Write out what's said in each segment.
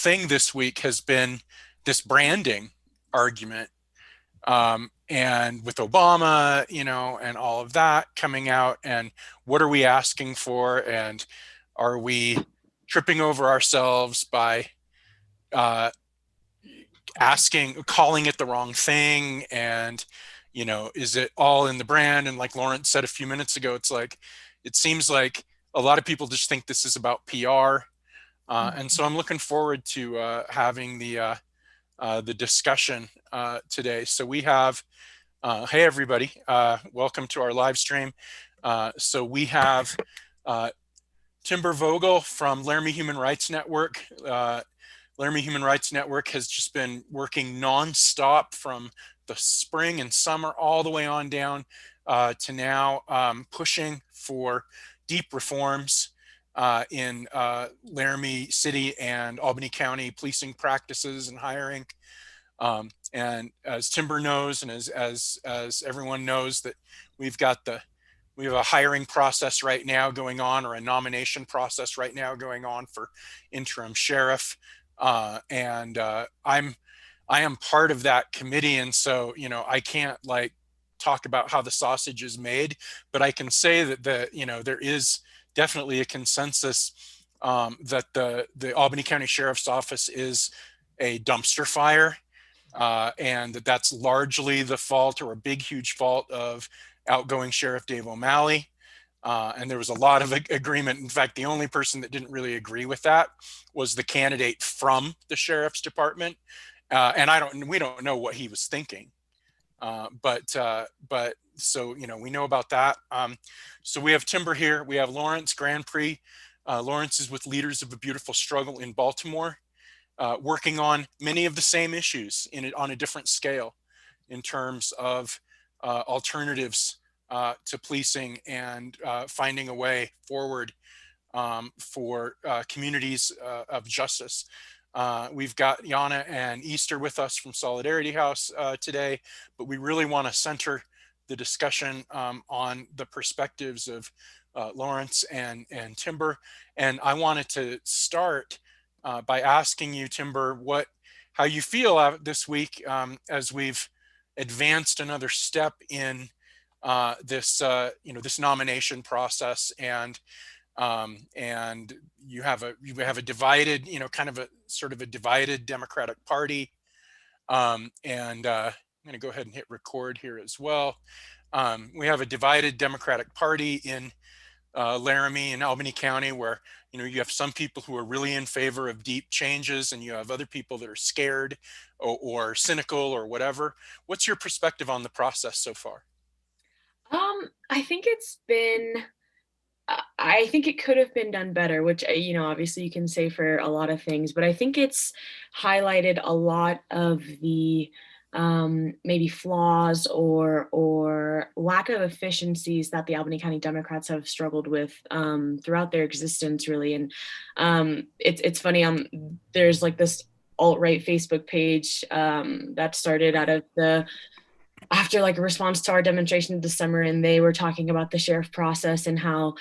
thing this week has been this branding argument. And with Obama, and all of that coming out, and what are we asking for? And are we tripping over ourselves by uh, calling it the wrong thing? And, is it all in the brand? And like Lawrence said a few minutes ago, it seems like a lot of people just think this is about PR. And so I'm looking forward to having the discussion today. So we have, hey everybody, welcome to our live stream. So we have Timber Vogel from Laramie Human Rights Network. Laramie Human Rights Network has just been working nonstop from the spring and summer all the way on down to now, pushing for deep reforms in Laramie City and Albany County policing practices and hiring. And as Timber knows, and as everyone knows, that we've got we have a hiring process right now going on, or a nomination process right now going on for interim sheriff. And I am part of that committee, and so I can't like talk about how the sausage is made, but I can say that there is definitely a consensus that the Albany County Sheriff's Office is a dumpster fire, and that's largely the fault, or a big huge fault, of outgoing Sheriff Dave O'Malley. And there was a lot of agreement. In fact, the only person that didn't really agree with that was the candidate from the sheriff's department. And we don't know what he was thinking. But so, we know about that. So we have Timber here. We have Lawrence Grandpre. Lawrence is with Leaders of a Beautiful Struggle in Baltimore, working on many of the same issues on a different scale in terms of alternatives to policing, and finding a way forward for communities of justice. We've got Yana and Easter with us from Solidarity House today, but we really want to center the discussion on the perspectives of Lawrence and Timber. And I wanted to start by asking you, Timber, how you feel this week as we've advanced another step in this nomination process, and you have a divided, kind of a sort of a divided Democratic Party. And I'm going to go ahead and hit record here as well. We have a divided Democratic Party in Laramie and Albany County, where you have some people who are really in favor of deep changes, and you have other people that are scared or cynical or whatever. What's your perspective on the process so far? I think I think it could have been done better, which, obviously you can say for a lot of things, but I think it's highlighted a lot of the maybe flaws or lack of efficiencies that the Albany County Democrats have struggled with throughout their existence, really. And it's funny. There's like this alt-right Facebook page that started out of after like a response to our demonstration this summer, and they were talking about the sheriff process and how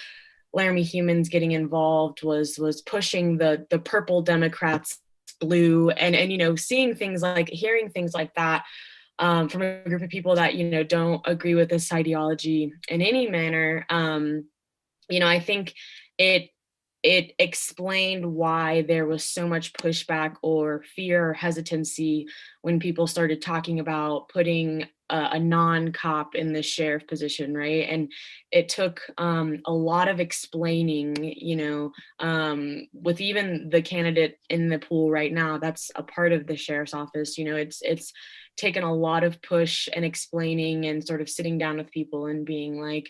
Laramie Humans getting involved was pushing the purple Democrats blue, and seeing things like hearing things like that from a group of people that don't agree with this ideology in any manner. I think it explained why there was so much pushback or fear or hesitancy when people started talking about putting a non-cop in the sheriff position, right? And it took a lot of explaining, with even the candidate in the pool right now, that's a part of the sheriff's office. It's taken a lot of push and explaining and sort of sitting down with people and being like,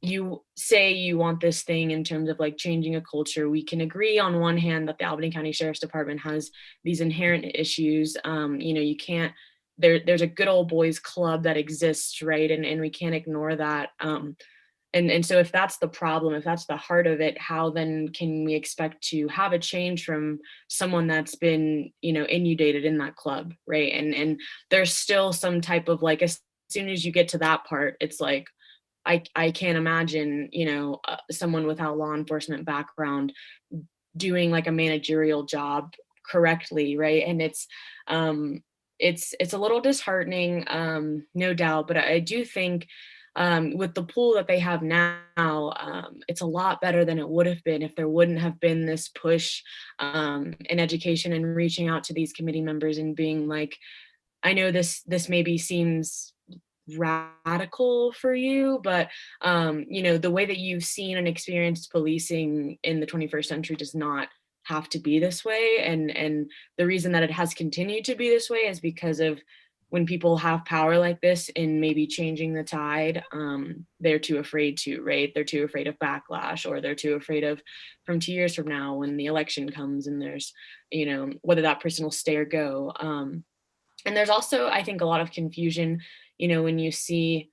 you say you want this thing in terms of like changing a culture. We can agree on one hand that the Albany County Sheriff's Department has these inherent issues. You can't, there's a good old boys club that exists, right? And we can't ignore that. And so if that's the problem, if that's the heart of it, how then can we expect to have a change from someone that's been, inundated in that club, right? And there's still some type of like, as soon as you get to that part, it's like, I can't imagine, someone without law enforcement background doing like a managerial job correctly, right? And it's a little disheartening, no doubt, but I do think with the pool that they have now, it's a lot better than it would have been if there wouldn't have been this push in education and reaching out to these committee members and being like, I know this maybe seems radical for you, but the way that you've seen and experienced policing in the 21st century does not have to be this way. And the reason that it has continued to be this way is because of when people have power like this in maybe changing the tide, they're too afraid to, right? They're too afraid of backlash, or they're too afraid of from 2 years from now when the election comes and there's, whether that person will stay or go. And there's also, I think, a lot of confusion, when you see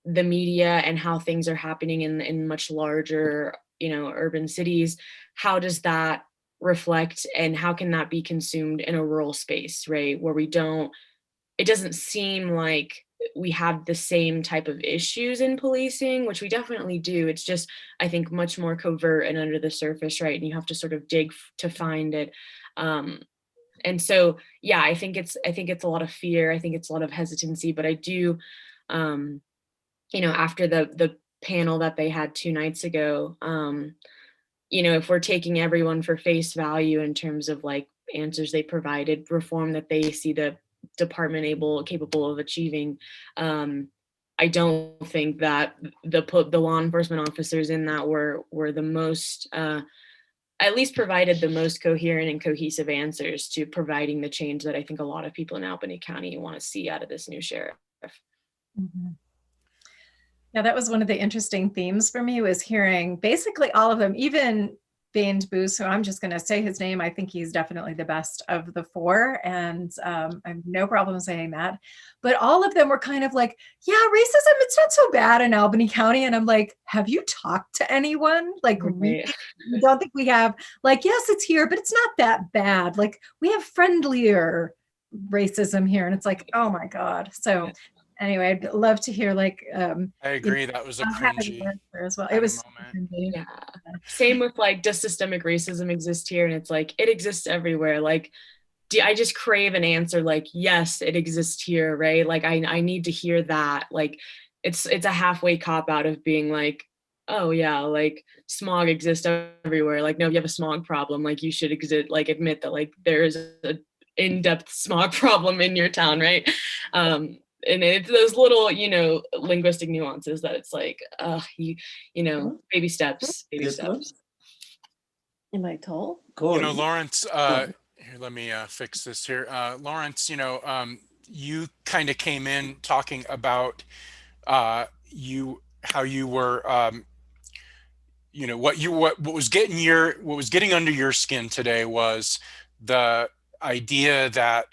the media and how things are happening in much larger, urban cities. How does that reflect, and how can that be consumed in a rural space, right? Where it doesn't seem like we have the same type of issues in policing, which we definitely do. It's just, I think, much more covert and under the surface, right? And you have to sort of dig to find it. And so, yeah, I think it's a lot of fear. I think it's a lot of hesitancy, but I do, after the panel that they had 2 nights ago, if we're taking everyone for face value in terms of like answers they provided, reform that they see the department capable of achieving, I don't think that the law enforcement officers in that were the most, at least provided the most coherent and cohesive answers to providing the change that I think a lot of people in Albany County want to see out of this new sheriff. Mm-hmm. Yeah, that was one of the interesting themes for me, was hearing basically all of them, even Baines Booth, so I'm just going to say his name. I think he's definitely the best of the four, and I have no problem saying that. But all of them were kind of like, yeah, racism, it's not so bad in Albany County. And I'm like, have you talked to anyone? Like, we don't think we have. Like, yes, it's here, but it's not that bad. Like, we have friendlier racism here. And it's like, oh my God. So anyway, I'd love to hear I agree. That was a cringy as well. It was moment. Yeah. Same with like, does systemic racism exist here? And it's like, it exists everywhere. Like, I just crave an answer like, yes, it exists here, right? Like, I need to hear that. Like, it's a halfway cop out of being like, oh yeah, like smog exists everywhere. Like, no, if you have a smog problem, like you should admit that like there is a in-depth smog problem in your town, right? And it's those little, linguistic nuances that it's like, baby steps. Am I tall? Lawrence, here, let me fix this here. Lawrence, you kind of came in talking about how you were, what was getting under your skin today was the idea that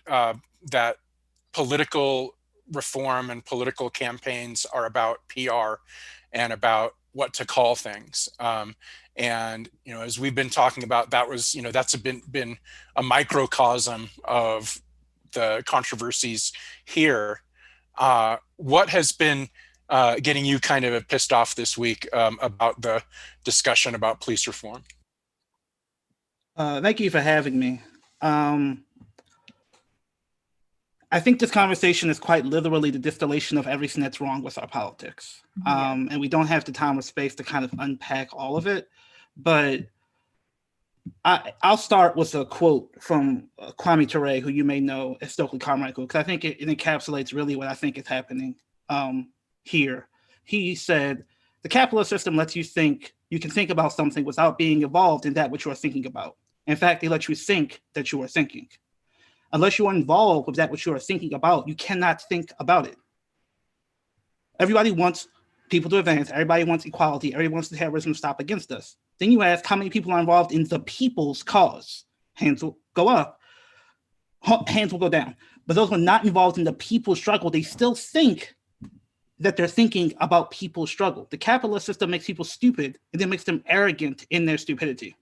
that political reform and political campaigns are about PR and about what to call things. And as we've been talking about, that's been a microcosm of the controversies here. What has been getting you kind of pissed off this week about the discussion about police reform? Thank you for having me. I think this conversation is quite literally the distillation of everything that's wrong with our politics. And we don't have the time or space to kind of unpack all of it. But I'll start with a quote from Kwame Ture, who you may know as Stokely Carmichael, because I think it encapsulates really what I think is happening here. He said, the capitalist system lets you think you can think about something without being involved in that which you are thinking about. In fact, they let you think that you are thinking. Unless you are involved with that which you are thinking about, you cannot think about it. Everybody wants people to advance. Everybody wants equality. Everybody wants the terrorism to stop against us. Then you ask how many people are involved in the people's cause. Hands will go up. Hands will go down. But those who are not involved in the people's struggle, they still think that they're thinking about people's struggle. The capitalist system makes people stupid and then makes them arrogant in their stupidity.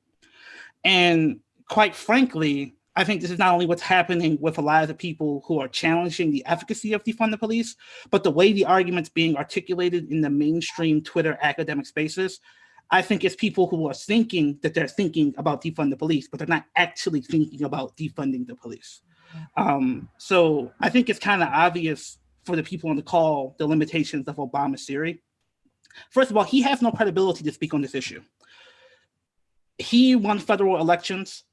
And quite frankly, I think this is not only what's happening with a lot of the people who are challenging the efficacy of defund the police, but the way the argument's being articulated in the mainstream Twitter academic spaces. I think it's people who are thinking that they're thinking about defund the police, but they're not actually thinking about defunding the police. So I think it's kind of obvious for the people on the call, the limitations of Obama's theory. First of all, he has no credibility to speak on this issue. He won federal elections.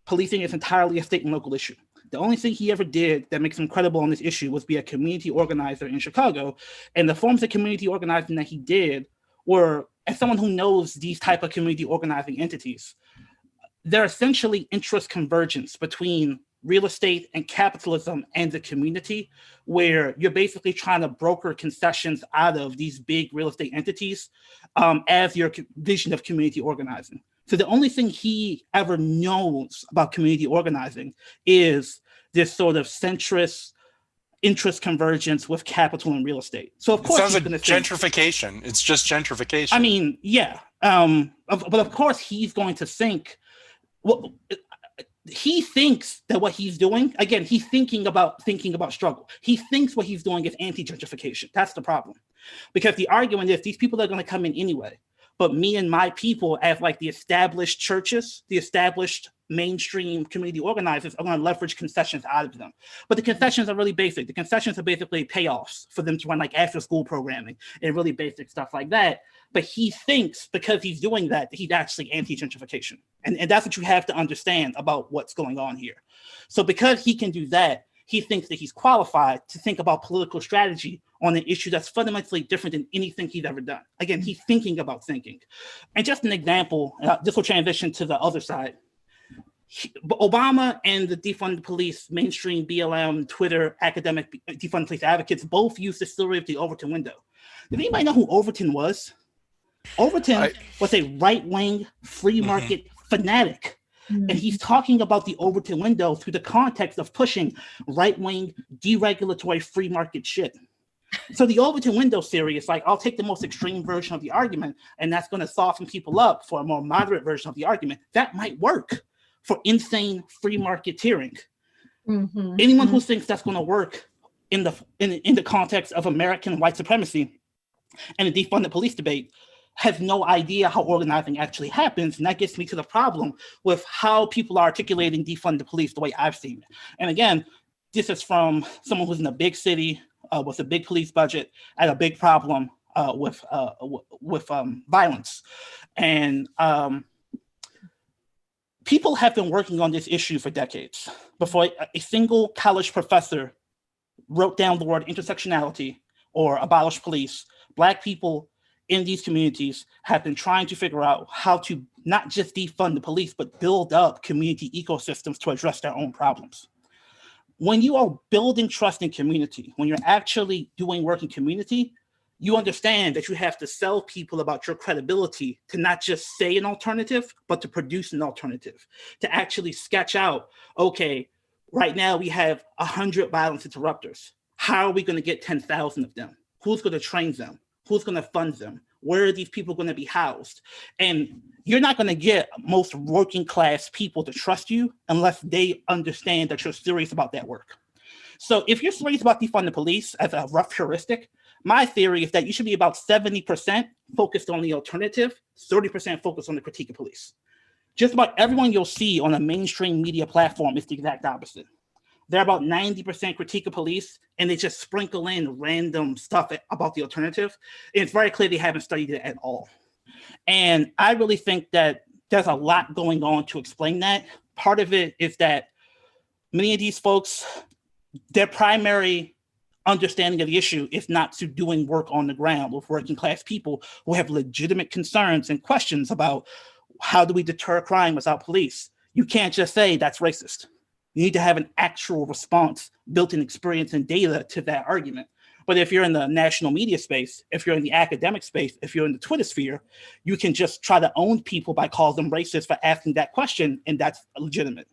Policing is entirely a state and local issue. The only thing he ever did that makes him credible on this issue was be a community organizer in Chicago. And the forms of community organizing that he did were, as someone who knows these type of community organizing entities, they're essentially interest convergence between real estate and capitalism and the community, where you're basically trying to broker concessions out of these big real estate entities as your vision of community organizing. So the only thing he ever knows about community organizing is this sort of centrist interest convergence with capital and real estate. So of course, it sounds like gentrification. It's just gentrification. I mean, yeah, but of course he's going to think. Well, he thinks that what he's doing, again, he's thinking about struggle. He thinks what he's doing is anti-gentrification. That's the problem, because the argument is these people are going to come in anyway. But me and my people, as like the established churches, the established mainstream community organizers, are going to leverage concessions out of them. But the concessions are really basic. The concessions are basically payoffs for them to run like after school programming and really basic stuff like that. But he thinks because he's doing that, he's actually anti-gentrification. And that's what you have to understand about what's going on here. So because he can do that, he thinks that he's qualified to think about political strategy on an issue that's fundamentally different than anything he's ever done. Again, he's thinking about thinking. And just an example, this will transition to the other side. Obama and the defund the police, mainstream BLM, Twitter, academic defund police advocates both use the story of the Overton window. Does anybody know who Overton was? Overton was a right-wing free market fanatic. And he's talking about the Overton window through the context of pushing right-wing, deregulatory free market shit. So the Overton window theory is like, I'll take the most extreme version of the argument, and that's going to soften people up for a more moderate version of the argument. That might work for insane free marketeering. Anyone who thinks that's going to work in the context of American white supremacy and the defund the police debate has no idea how organizing actually happens. And that gets me to the problem with how people are articulating defund the police the way I've seen it. And again, this is from someone who's in a big city with a big police budget and a big problem with violence. And people have been working on this issue for decades. Before a single college professor wrote down the word intersectionality or abolish police, Black people in these communities have been trying to figure out how to not just defund the police, but build up community ecosystems to address their own problems. When you are building trust in community, when you're actually doing work in community, you understand that you have to sell people about your credibility to not just say an alternative, but to produce an alternative, to actually sketch out, okay, right now we have 100 violence interrupters. How are we going to get 10,000 of them? Who's going to train them? Who's going to fund them? Where are these people going to be housed? And you're not going to get most working class people to trust you unless they understand that you're serious about that work. So if you're serious about defund the police as a rough heuristic, my theory is that you should be about 70% focused on the alternative, 30% focused on the critique of police. Just about everyone you'll see on a mainstream media platform is the exact opposite. They're about 90% critique of police, and they just sprinkle in random stuff about the alternative. And it's very clear they haven't studied it at all. And I really think that there's a lot going on to explain that. Part of it is that many of these folks, their primary understanding of the issue is not to doing work on the ground with working class people who have legitimate concerns and questions about how do we deter crime without police. You can't just say that's racist. You need to have an actual response, built-in experience and data to that argument. But if you're in the national media space, if you're in the academic space, if you're in the Twitter sphere, you can just try to own people by calling them racist for asking that question, and that's legitimate.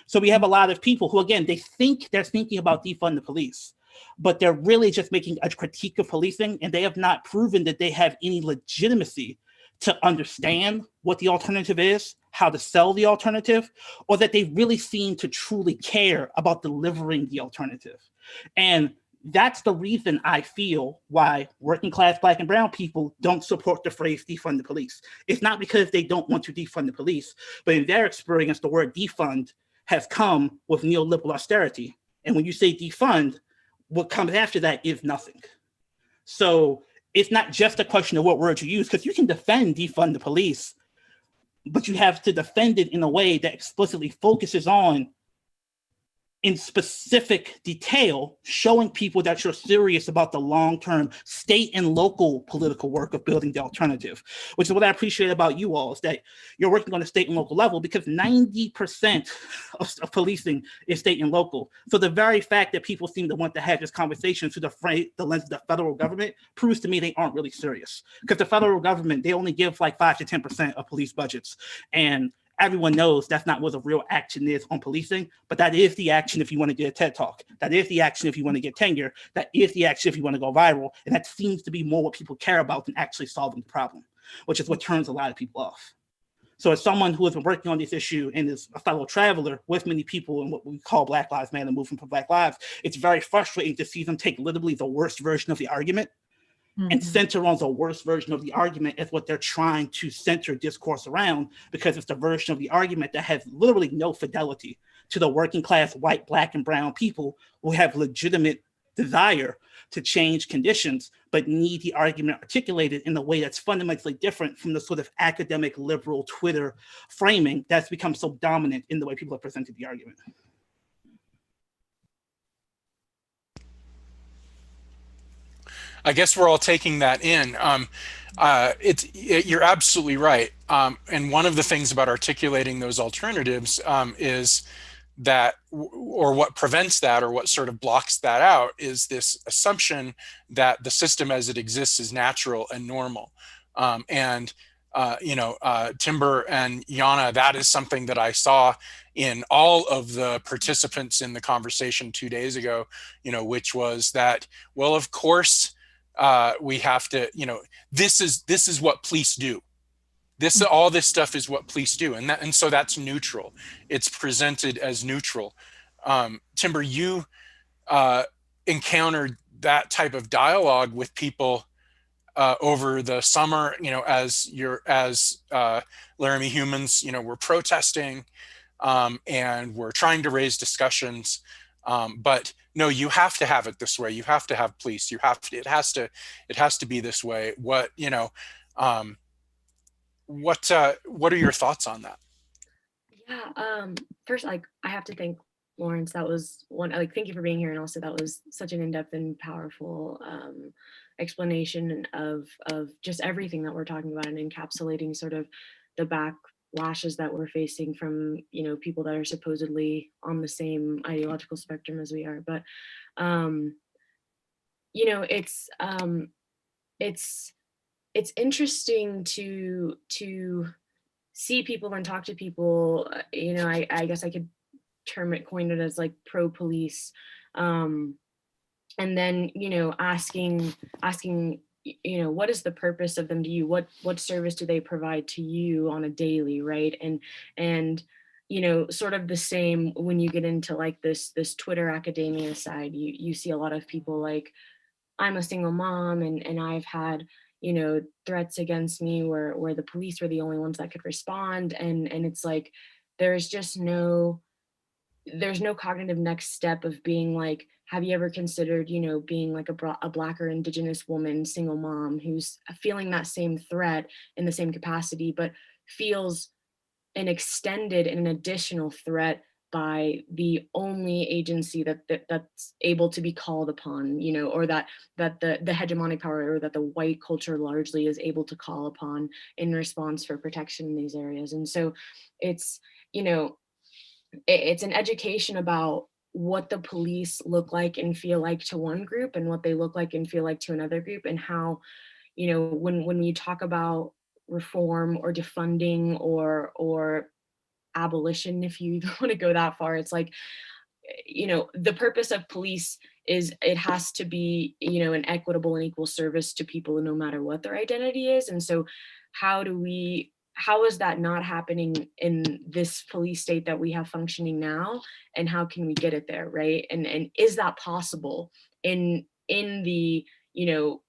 So we have a lot of people who, again, they think they're thinking about defund the police, but they're really just making a critique of policing, and they have not proven that they have any legitimacy to understand what the alternative is, how to sell the alternative, or that they really seem to truly care about delivering the alternative. And That's the reason I feel why working class Black and brown people don't support the phrase defund the police. It's not because they don't want to defund the police, but in their experience, the word defund has come with neoliberal austerity. And when you say defund, what comes after that is nothing. So it's not just a question of what word you use, because you can defend defund the police, but you have to defend it in a way that explicitly focuses on, in specific detail, showing people that you're serious about the long-term state and local political work of building the alternative, which is what I appreciate about you all, is that you're working on a state and local level, because 90% of policing is state and local. So the very fact that people seem to want to have this conversation through the lens of the federal government proves to me they aren't really serious, because the federal government, they only give like 5 to 10% of police budgets. And everyone knows that's not what the real action is on policing, but that is the action if you want to get a TED Talk. That is the action if you want to get tenure. That is the action if you want to go viral. And that seems to be more what people care about than actually solving the problem, which is what turns a lot of people off. So as someone who has been working on this issue and is a fellow traveler with many people in what we call Black Lives Matter, movement for Black Lives, it's very frustrating to see them take literally the worst version of the argument and center on the worst version of the argument as what they're trying to center discourse around, because it's the version of the argument that has literally no fidelity to the working class white, Black, and brown people who have legitimate desire to change conditions, but need the argument articulated in a way that's fundamentally different from the sort of academic liberal Twitter framing that's become so dominant in the way people have presented the argument. I guess we're all taking that in. You're absolutely right. And one of the things about articulating those alternatives is that, or what prevents that, or what sort of blocks that out, is this assumption that the system as it exists is natural and normal. Timber and Yana, that is something that I saw in all of the participants in the conversation 2 days ago, which was that, well, of course, we have to, this is what police do. All this stuff is what police do, and so that's neutral. It's presented as neutral. Timber, you encountered that type of dialogue with people over the summer, as Laramie humans, were protesting, and we're trying to raise discussions. But no, you have to have it this way. You have to have police. It has to be this way. What are your thoughts on that? Yeah. First, I have to thank Lawrence. That was one, thank you for being here. And also that was such an in-depth and powerful explanation of just everything that we're talking about, and encapsulating sort of the backlashes that we're facing from, people that are supposedly on the same ideological spectrum as we are. But, it's interesting to see people and talk to people. I guess I could coin it as like pro-police, and then asking what is the purpose of them to you? What service do they provide to you on a daily, right? And sort of the same when you get into like this Twitter academia side. You see a lot of people like, I'm a single mom and I've had threats against me where the police were the only ones that could respond, and it's like there's no cognitive next step of being like, have you ever considered being like a Black or Indigenous woman, single mom, who's feeling that same threat in the same capacity, but feels an extended and an additional threat by the only agency that's able to be called upon, or that the hegemonic power, or that the white culture largely is able to call upon in response for protection in these areas. And so it's an education about what the police look like and feel like to one group, and what they look like and feel like to another group, and how when you talk about reform or defunding or abolition, if you want to go that far, it's like, the purpose of police is it has to be, an equitable and equal service to people no matter what their identity is. And so how do we how is that not happening in this police state that we have functioning now, and how can we get it there, right? And is that possible in the, you know,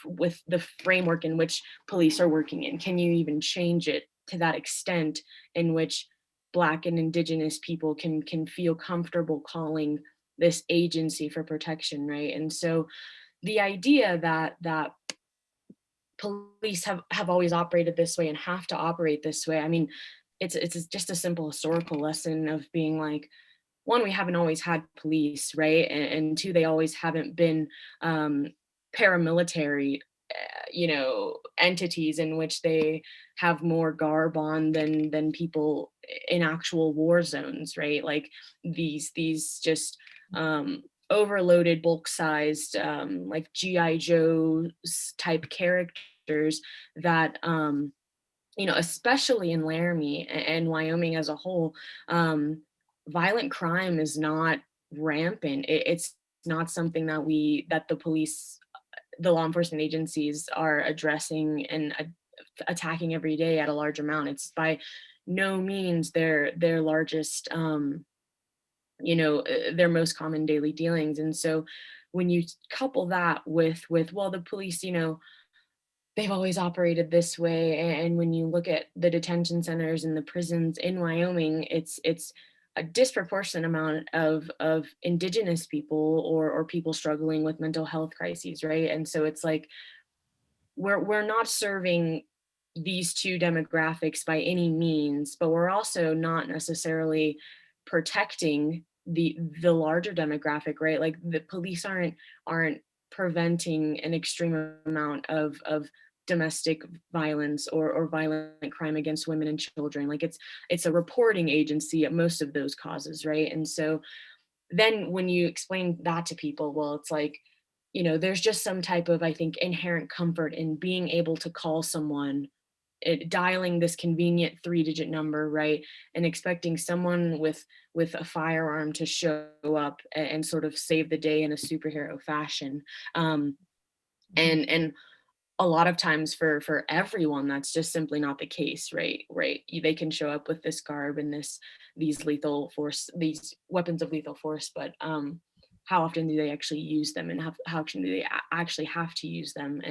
with the framework in which police are working in? Can you even change it to that extent in which Black and Indigenous people can feel comfortable calling this agency for protection, right? And so the idea that police have always operated this way and have to operate this way, I mean, it's just a simple historical lesson of being like, one, we haven't always had police, right? And two, they always haven't been paramilitary, you know, entities in which they have more garb on than people in actual war zones, right? Like these just overloaded, bulk-sized, like GI Joe type characters that you know, especially in Laramie and Wyoming as a whole, violent crime is not rampant. It's not something that the police, the law enforcement agencies are addressing and attacking every day at a large amount. It's by no means their largest, you know, their most common daily dealings. And so when you couple that with well, the police, you know, they've always operated this way. And when you look at the detention centers and the prisons in Wyoming, it's a disproportionate amount of Indigenous people or people struggling with mental health crises, right? And so it's like we're not serving these two demographics by any means, but we're also not necessarily protecting the larger demographic, right? Like the police aren't preventing an extreme amount of domestic violence or violent crime against women and children. Like it's a reporting agency at most of those causes, right? And so then when you explain that to people, well, it's like, you know, there's just some type of, I think, inherent comfort in being able to call someone, dialing this convenient 3-digit number, right, and expecting someone with a firearm to show up and sort of save the day in a superhero fashion. And a lot of times for everyone, that's just simply not the case, right? They can show up with this garb and these lethal force, these weapons of lethal force, but how often do they actually use them, and how often do they actually have to use them?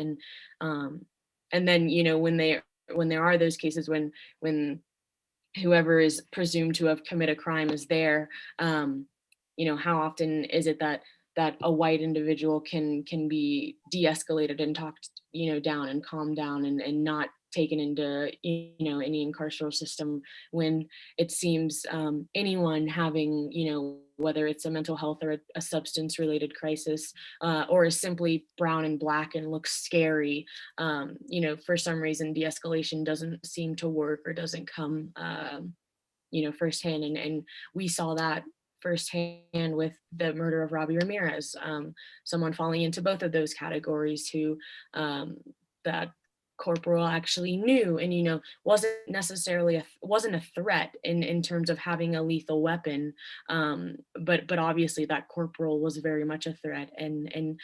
And then, you know, when there are those cases when whoever is presumed to have committed a crime is there, you know, how often is it that a white individual can be de-escalated and talked, you know, down and calmed down and not taken into, you know, any carceral system, when it seems anyone having, you know, whether it's a mental health or a substance related crisis, or is simply brown and black and looks scary, you know, for some reason de-escalation doesn't seem to work or doesn't come, you know, firsthand. And we saw that firsthand with the murder of Robbie Ramirez, someone falling into both of those categories, who that corporal actually knew and, you know, wasn't necessarily wasn't a threat in terms of having a lethal weapon, but obviously that corporal was very much a threat and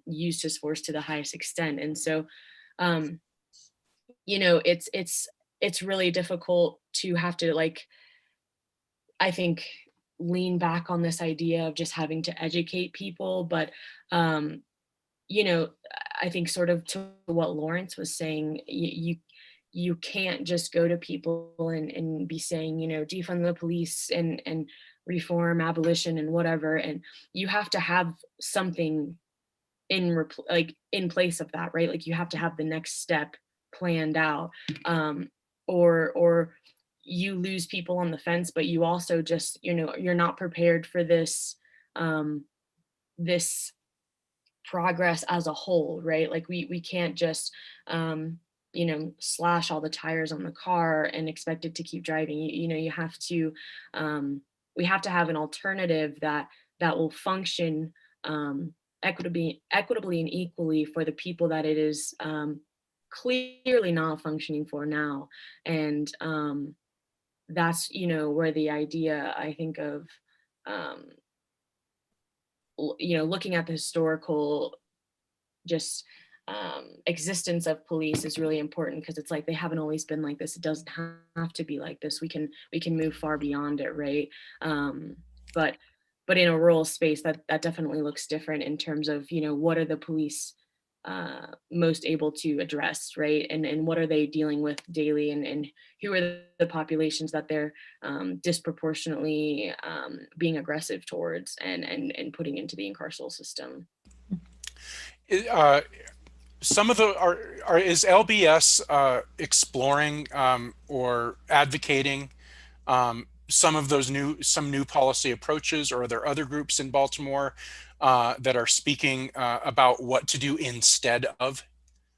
used his force to the highest extent. And so you know, it's really difficult to have to, like, I think, lean back on this idea of just having to educate people. But, you know, I think sort of to what Lawrence was saying, you can't just go to people and be saying, you know, defund the police and reform abolition and whatever. And you have to have something in place of that, right? Like you have to have the next step planned out, or you lose people on the fence, but you also just, you know, you're not prepared for this this progress as a whole, right? Like we can't just you know, slash all the tires on the car and expect it to keep driving. You know, you have to we have to have an alternative that will function equitably and equally for the people that it is clearly not functioning for now. And that's, you know, where the idea, I think, of you know, looking at the historical just existence of police is really important, because it's like they haven't always been like this. It doesn't have to be like this. We can move far beyond it, right? But in a rural space, that definitely looks different in terms of, you know, what are the police most able to address, right? And what are they dealing with daily, and who are the populations that they're disproportionately being aggressive towards and putting into the incarceral system. Some of the is LBS exploring or advocating some of those new policy approaches, or are there other groups in Baltimore that are speaking about what to do instead of?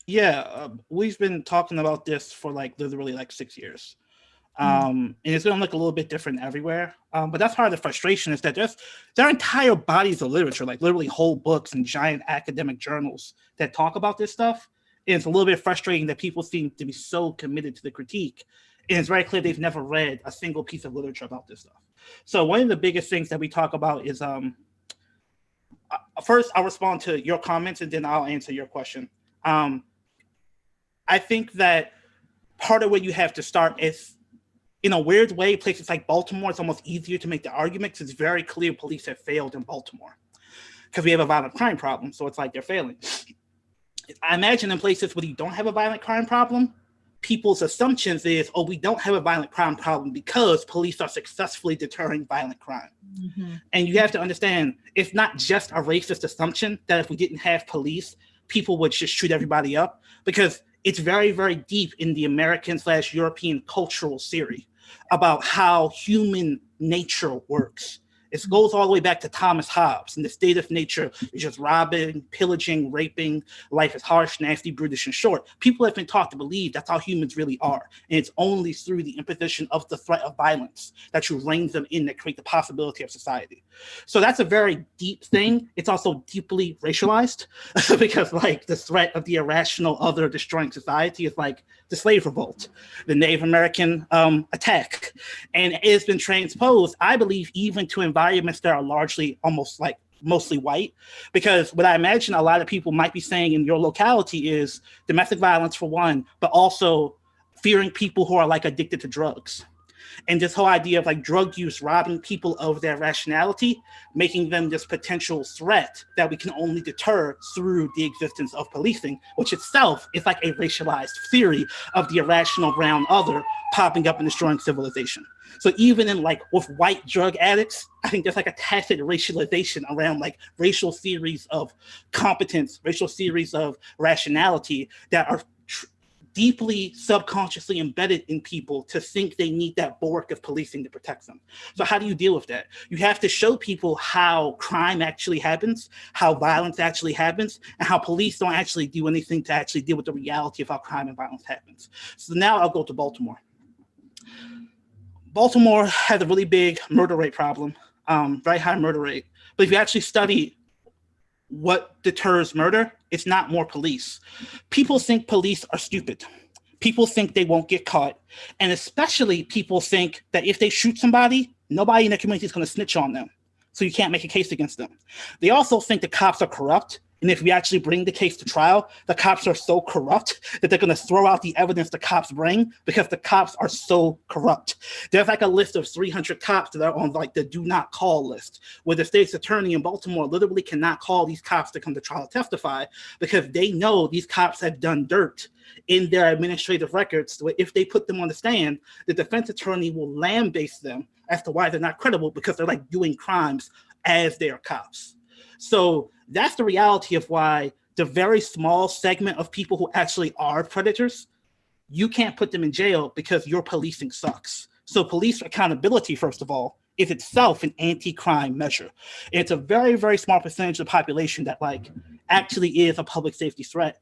Yeah, we've been talking about this for like literally like 6 years. And it's going to look a little bit different everywhere. But that's part of the frustration, is that there are entire bodies of literature, like literally whole books and giant academic journals that talk about this stuff. And it's a little bit frustrating that people seem to be so committed to the critique. And it's very clear they've never read a single piece of literature about this stuff. So one of the biggest things that we talk about is, first I'll respond to your comments and then I'll answer your question. I think that part of where you have to start is, in a weird way, places like Baltimore, it's almost easier to make the argument because it's very clear police have failed in Baltimore because we have a violent crime problem. So it's like they're failing. I imagine in places where you don't have a violent crime problem, people's assumptions is, oh, we don't have a violent crime problem because police are successfully deterring violent crime. And you have to understand, it's not just a racist assumption that if we didn't have police, people would just shoot everybody up, because it's very, very deep in the American/European cultural theory about how human nature works. It goes all the way back to Thomas Hobbes, and the state of nature is just robbing, pillaging, raping. Life is harsh, nasty, brutish, and short. People have been taught to believe that's how humans really are. And it's only through the imposition of the threat of violence that you rein them in, that create the possibility of society. So that's a very deep thing. It's also deeply racialized because like the threat of the irrational other destroying society is like the slave revolt, the Native American attack. And it's been transposed, I believe, even to environments that are largely almost like mostly white, because what I imagine a lot of people might be saying in your locality is domestic violence for one, but also fearing people who are like addicted to drugs. And this whole idea of like drug use robbing people of their rationality, making them this potential threat that we can only deter through the existence of policing, which itself is like a racialized theory of the irrational brown other popping up and destroying civilization. So even in like with white drug addicts, I think there's like a tacit racialization around like racial theories of competence, racial theories of rationality that are deeply subconsciously embedded in people to think they need that bulwark of policing to protect them. So how do you deal with that? You have to show people how crime actually happens, how violence actually happens, and how police don't actually do anything to actually deal with the reality of how crime and violence happens. So now I'll go to Baltimore. Baltimore has a really big murder rate problem, very high murder rate. But if you actually study what deters murder, it's not more police. People think police are stupid. People think they won't get caught. And especially people think that if they shoot somebody, nobody in the community is going to snitch on them. So you can't make a case against them. They also think the cops are corrupt. And if we actually bring the case to trial, the cops are so corrupt that they're going to throw out the evidence the cops bring because the cops are so corrupt. There's like a list of 300 cops that are on like the do not call list, where the state's attorney in Baltimore literally cannot call these cops to come to trial testify because they know these cops have done dirt in their administrative records. So if they put them on the stand, the defense attorney will lambaste them as to why they're not credible because they're like doing crimes as they are cops. So that's the reality of why the very small segment of people who actually are predators, you can't put them in jail because your policing sucks. So police accountability, first of all, is itself an anti-crime measure. And it's a very, very small percentage of the population that like actually is a public safety threat.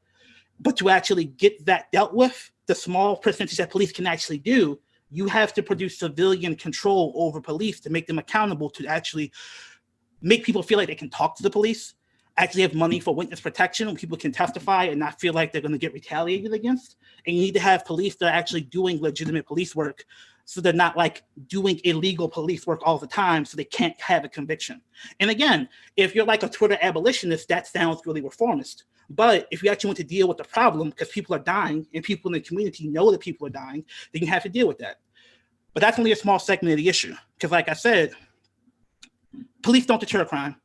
But to actually get that dealt with, the small percentage that police can actually do, you have to produce civilian control over police to make them accountable, to actually make people feel like they can talk to the police, actually have money for witness protection when people can testify and not feel like they're going to get retaliated against. And you need to have police that are actually doing legitimate police work, so they're not like doing illegal police work all the time so they can't have a conviction. And again, if you're like a Twitter abolitionist, that sounds really reformist. But if you actually want to deal with the problem, because people are dying and people in the community know that people are dying, then you have to deal with that. But that's only a small segment of the issue. Because like I said, police don't deter crime.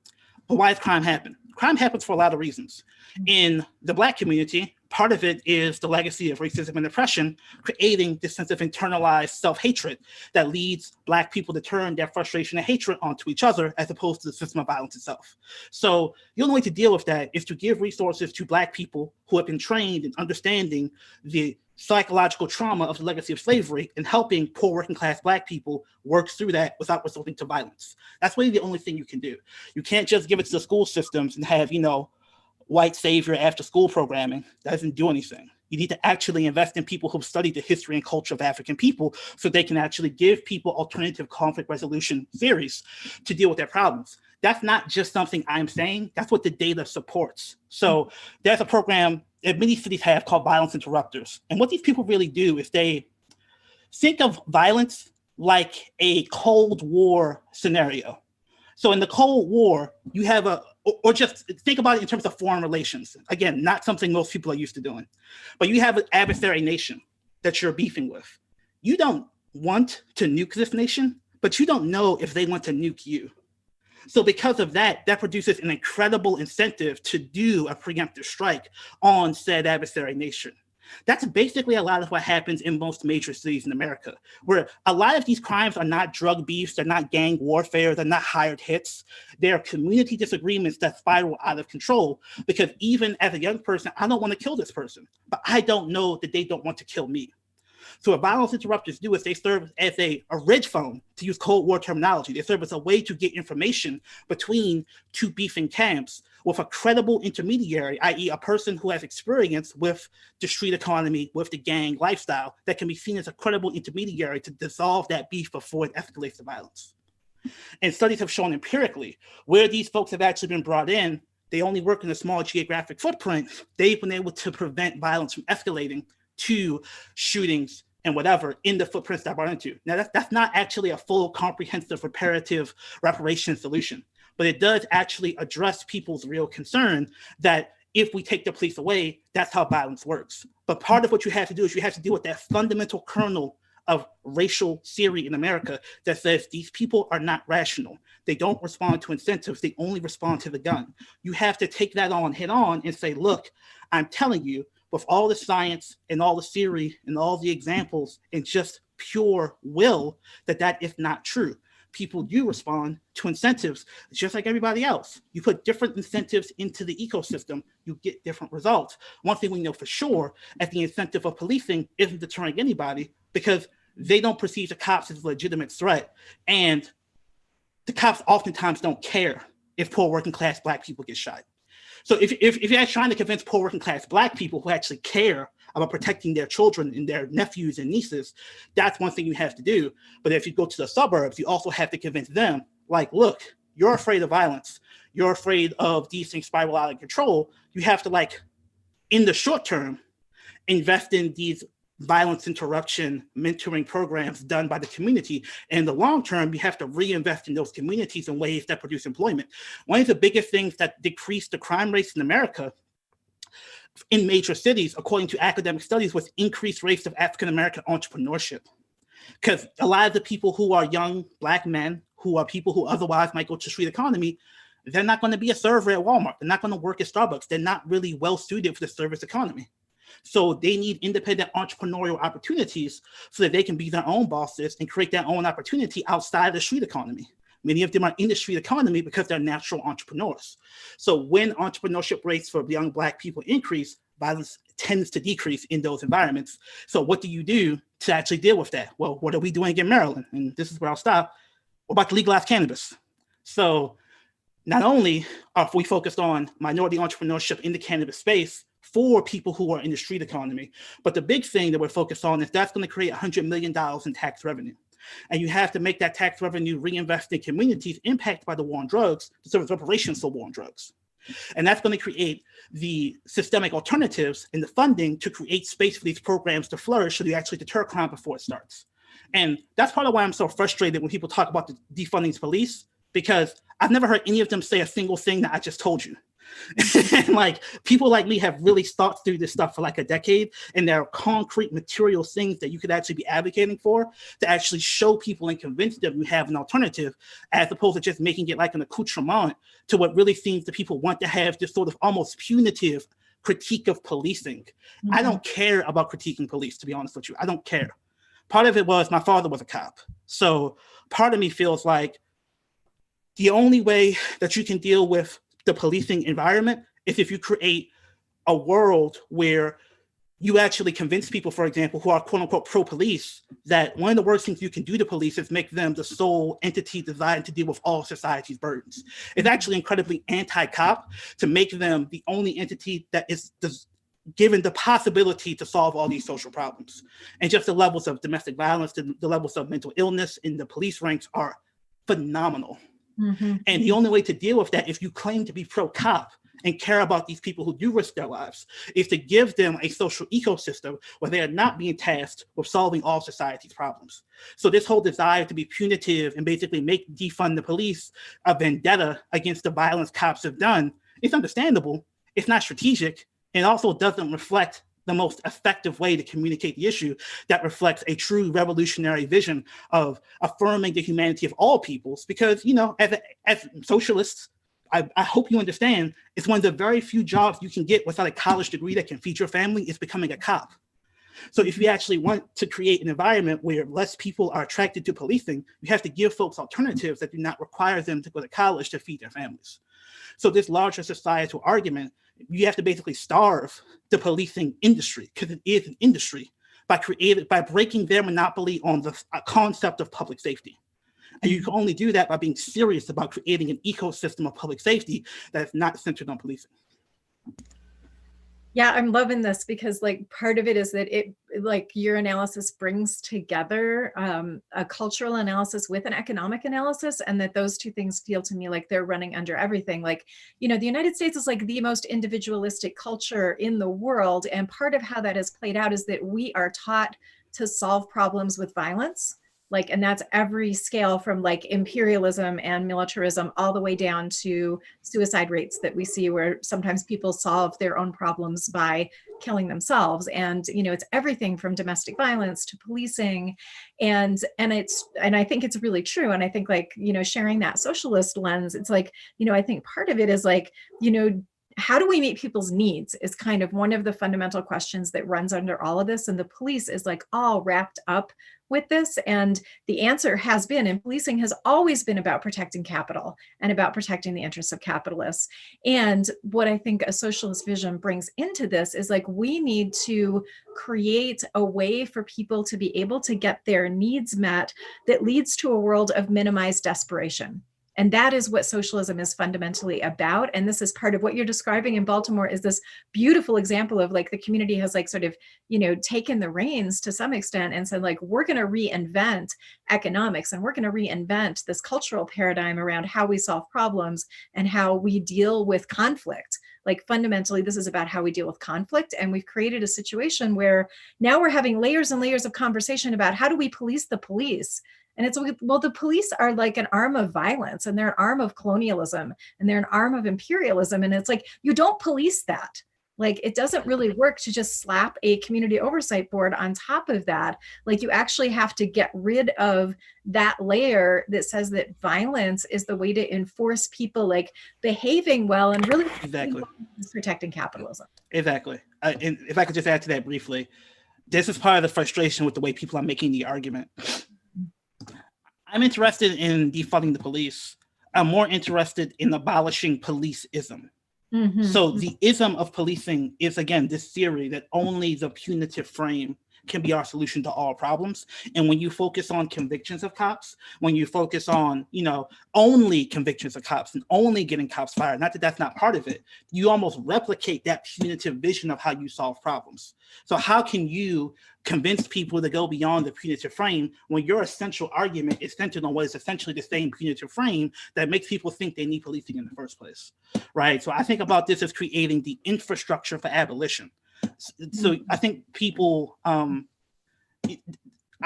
But why does crime happen? Crime happens for a lot of reasons. In the Black community, part of it is the legacy of racism and oppression, creating this sense of internalized self-hatred that leads Black people to turn their frustration and hatred onto each other as opposed to the system of violence itself. So the only way to deal with that is to give resources to Black people who have been trained in understanding the psychological trauma of the legacy of slavery and helping poor working class Black people work through that without resorting to violence. That's really the only thing you can do. You can't just give it to the school systems and have, white savior after school programming. That doesn't do anything. You need to actually invest in people who've studied the history and culture of African people so they can actually give people alternative conflict resolution theories to deal with their problems. That's not just something I'm saying. That's what the data supports. So there's a program that many cities have called violence interrupters. And what these people really do is they think of violence like a Cold War scenario. So in the Cold War, you have or just think about it in terms of foreign relations. Again, not something most people are used to doing. But you have an adversary nation that you're beefing with. You don't want to nuke this nation, but you don't know if they want to nuke you. So because of that, that produces an incredible incentive to do a preemptive strike on said adversary nation. That's basically a lot of what happens in most major cities in America, where a lot of these crimes are not drug beefs, they're not gang warfare, they're not hired hits. They're community disagreements that spiral out of control because even as a young person, I don't want to kill this person, but I don't know that they don't want to kill me. So what violence interrupters do is they serve as a ridge phone, to use Cold War terminology. They serve as a way to get information between two beefing camps with a credible intermediary, i.e. a person who has experience with the street economy, with the gang lifestyle, that can be seen as a credible intermediary to dissolve that beef before it escalates to violence. And studies have shown empirically where these folks have actually been brought in, they only work in a small geographic footprint, they've been able to prevent violence from escalating to shootings and whatever in the footprints that brought into. Now, that's not actually a full, comprehensive, reparative reparation solution, but it does actually address people's real concern that if we take the police away, that's how violence works. But part of what you have to do is you have to deal with that fundamental kernel of racial theory in America that says these people are not rational. They don't respond to incentives. They only respond to the gun. You have to take that on head on and say, look, I'm telling you, with all the science and all the theory and all the examples and just pure will, that is not true. People do respond to incentives just like everybody else. You put different incentives into the ecosystem, you get different results. One thing we know for sure is the incentive of policing isn't deterring anybody because they don't perceive the cops as a legitimate threat. And the cops oftentimes don't care if poor working class Black people get shot. So if you're trying to convince poor working class Black people who actually care about protecting their children and their nephews and nieces, that's one thing you have to do. But if you go to the suburbs, you also have to convince them, like, look, you're afraid of violence. You're afraid of these things spiral out of control. You have to, like, in the short term, invest in these violence interruption mentoring programs done by the community. And in the long term, you have to reinvest in those communities in ways that produce employment. One of the biggest things that decreased the crime rates in America in major cities, according to academic studies, was increased rates of African-American entrepreneurship. Because a lot of the people who are young Black men, who are people who otherwise might go to street economy, they're not going to be a server at Walmart. They're not going to work at Starbucks. They're not really well suited for the service economy. So they need independent entrepreneurial opportunities so that they can be their own bosses and create their own opportunity outside the street economy. Many of them are in the street economy because they're natural entrepreneurs. So when entrepreneurship rates for young Black people increase, violence tends to decrease in those environments. So what do you do to actually deal with that? Well, what are we doing in Maryland? And this is where I'll stop. We're about to legalize cannabis. So not only are we focused on minority entrepreneurship in the cannabis space for people who are in the street economy, but the big thing that we're focused on is that's going to create $100 million in tax revenue. And you have to make that tax revenue reinvest in communities impacted by the war on drugs to serve as reparations for war on drugs. And that's going to create the systemic alternatives and the funding to create space for these programs to flourish so they actually deter crime before it starts. And that's part of why I'm so frustrated when people talk about the defunding police, because I've never heard any of them say a single thing that I just told you. And like people like me have really thought through this stuff for like a decade, and there are concrete material things that you could actually be advocating for to actually show people and convince them you have an alternative, as opposed to just making it like an accoutrement to what really seems that people want to have this sort of almost punitive critique of policing. Mm-hmm. I don't care about critiquing police, to be honest with you. I don't care. Part of it was my father was a cop. So part of me feels like the only way that you can deal with the policing environment is if you create a world where you actually convince people, for example, who are quote unquote pro-police, that one of the worst things you can do to police is make them the sole entity designed to deal with all society's burdens. It's actually incredibly anti-cop to make them the only entity that is given the possibility to solve all these social problems. And just the levels of domestic violence, the levels of mental illness in the police ranks are phenomenal. Mm-hmm. And the only way to deal with that, if you claim to be pro-cop and care about these people who do risk their lives, is to give them a social ecosystem where they are not being tasked with solving all society's problems. So this whole desire to be punitive and basically make defund the police a vendetta against the violence cops have done, it's understandable. It's not strategic. It also doesn't reflect the most effective way to communicate the issue that reflects a true revolutionary vision of affirming the humanity of all peoples. Because, you know, as socialists, I hope you understand, it's one of the very few jobs you can get without a college degree that can feed your family is becoming a cop. So if you actually want to create an environment where less people are attracted to policing, you have to give folks alternatives that do not require them to go to college to feed their families. So this larger societal argument, you have to basically starve the policing industry, because it is an industry, by breaking their monopoly on the concept of public safety. And you can only do that by being serious about creating an ecosystem of public safety that's not centered on policing. Yeah, I'm loving this because like part of it is that it, like your analysis brings together a cultural analysis with an economic analysis, and that those two things feel to me like they're running under everything. Like, you know, the United States is like the most individualistic culture in the world. And part of how that has played out is that we are taught to solve problems with violence. Like, and that's every scale from like imperialism and militarism all the way down to suicide rates that we see, where sometimes people solve their own problems by killing themselves. And, you know, it's everything from domestic violence to policing. And I think it's really true. And I think like, you know, sharing that socialist lens, it's like, you know, I think part of it is like, you know, how do we meet people's needs is kind of one of the fundamental questions that runs under all of this. And the police is like all wrapped up with this. And the answer has been, and policing has always been about protecting capital and about protecting the interests of capitalists. And what I think a socialist vision brings into this is like, we need to create a way for people to be able to get their needs met that leads to a world of minimized desperation. And that is what socialism is fundamentally about. And this is part of what you're describing in Baltimore is this beautiful example of like the community has like sort of, you know, taken the reins to some extent and said like, we're going to reinvent economics and we're going to reinvent this cultural paradigm around how we solve problems and how we deal with conflict. Like fundamentally, this is about how we deal with conflict. And we've created a situation where now we're having layers and layers of conversation about how do we police the police? And it's, well, the police are like an arm of violence and they're an arm of colonialism and they're an arm of imperialism. And it's like, you don't police that. Like, it doesn't really work to just slap a community oversight board on top of that. Like, you actually have to get rid of that layer that says that violence is the way to enforce people like behaving well and really exactly protecting capitalism. Exactly. And if I could just add to that briefly, this is part of the frustration with the way people are making the argument. I'm interested in defunding the police. I'm more interested in abolishing policeism. Mm-hmm. So the ism of policing is, again, this theory that only the punitive frame can be our solution to all problems. And when you focus on convictions of cops, when you focus on, you know, only convictions of cops and only getting cops fired, not that that's not part of it, you almost replicate that punitive vision of how you solve problems. So how can you convince people to go beyond the punitive frame when your essential argument is centered on what is essentially the same punitive frame that makes people think they need policing in the first place, right? So I think about this as creating the infrastructure for abolition. So I think people, I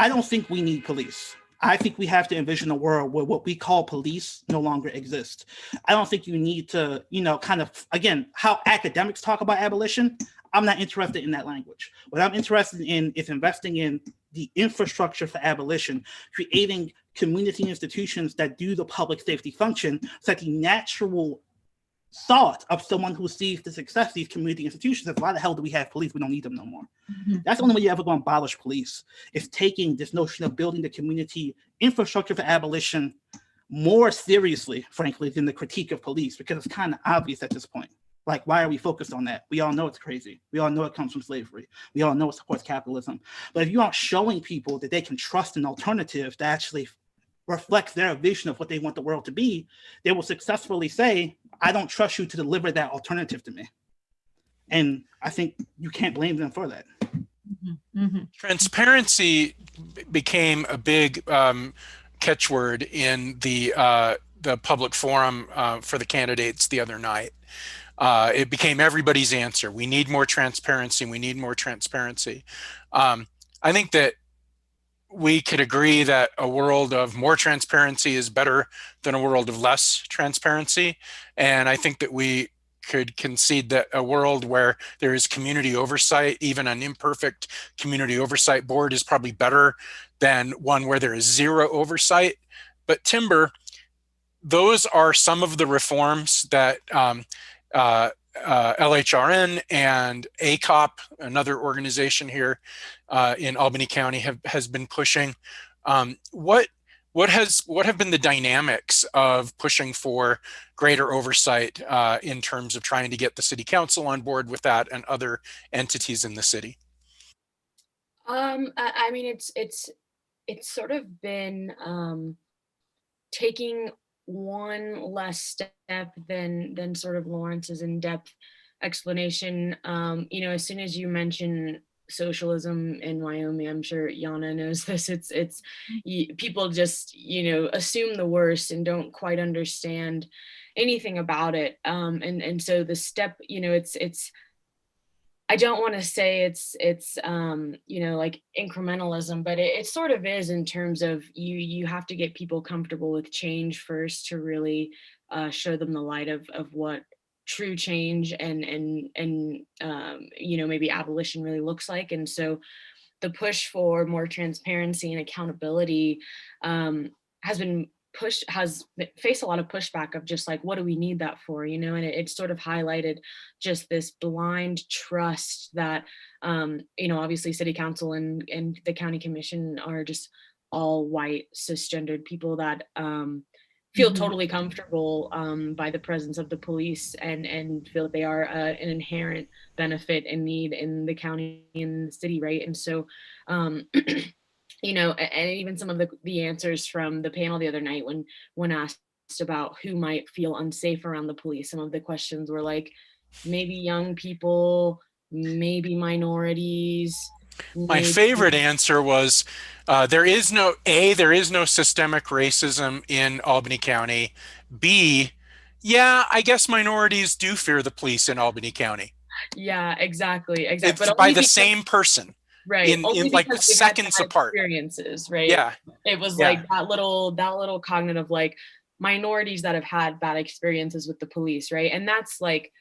don't think we need police. I think we have to envision a world where what we call police no longer exists. I don't think you need to, kind of, again, how academics talk about abolition. I'm not interested in that language. What I'm interested in is investing in the infrastructure for abolition, creating community institutions that do the public safety function so that the natural thought of someone who sees the success of these community institutions is, why the hell do we have police? We don't need them no more. Mm-hmm. That's the only way you're ever going to abolish police, is taking this notion of building the community infrastructure for abolition more seriously, frankly, than the critique of police, because it's kind of obvious at this point. Like, why are we focused on that? We all know it's crazy. We all know it comes from slavery. We all know it supports capitalism. But if you aren't showing people that they can trust an alternative that actually reflects their vision of what they want the world to be, they will successfully say, I don't trust you to deliver that alternative to me. And I think you can't blame them for that. Mm-hmm. Mm-hmm. Transparency became a big catchword in the public forum for the candidates the other night. It became everybody's answer. We need more transparency. We need more transparency. I think that we could agree that a world of more transparency is better than a world of less transparency. And I think that we could concede that a world where there is community oversight, even an imperfect community oversight board, is probably better than one where there is zero oversight. But Timber, those are some of the reforms that LHRN and ACOP, another organization here in Albany County, has been pushing. What have been the dynamics of pushing for greater oversight in terms of trying to get the city council on board with that and other entities in the city? I mean, it's sort of been taking one less step than sort of Lawrence's in-depth explanation. As soon as you mention socialism in Wyoming, I'm sure Yana knows this, it's people just assume the worst and don't quite understand anything about it, and so the step, it's I don't want to say it's like incrementalism, but it sort of is, in terms of you have to get people comfortable with change first to really show them the light of what true change and maybe abolition really looks like. And so the push for more transparency and accountability has faced a lot of pushback of just like, what do we need that for, and it sort of highlighted just this blind trust that obviously city council and the county commission are just all white cisgendered people that feel totally comfortable by the presence of the police and feel that they are an inherent benefit and need in the county and the city, right? And so and even some of the answers from the panel the other night when asked about who might feel unsafe around the police, some of the questions were like, maybe young people, maybe minorities. My favorite answer was, there is no systemic racism in Albany County. B, yeah, I guess minorities do fear the police in Albany County. Yeah, exactly. It's but by the same person. Right. In like seconds apart. Experiences, right? Yeah. It was like that little cognitive, like, minorities that have had bad experiences with the police, right? And that's like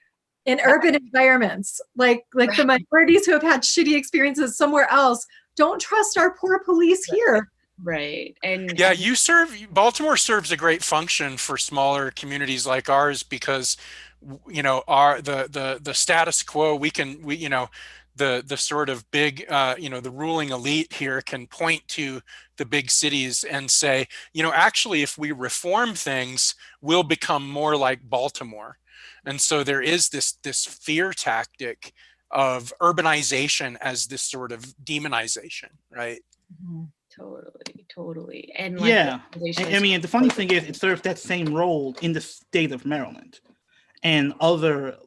in urban environments, like right. The minorities who have had shitty experiences somewhere else don't trust our poor police here. Right. And yeah, Baltimore serves a great function for smaller communities like ours, because the status quo, the sort of big, the ruling elite here can point to the big cities and say, actually, if we reform things, we'll become more like Baltimore. And so there is this fear tactic of urbanization as this sort of demonization, right? Mm-hmm. Totally. And yeah, I mean, the funny thing is, it serves that same role in the state of Maryland, and other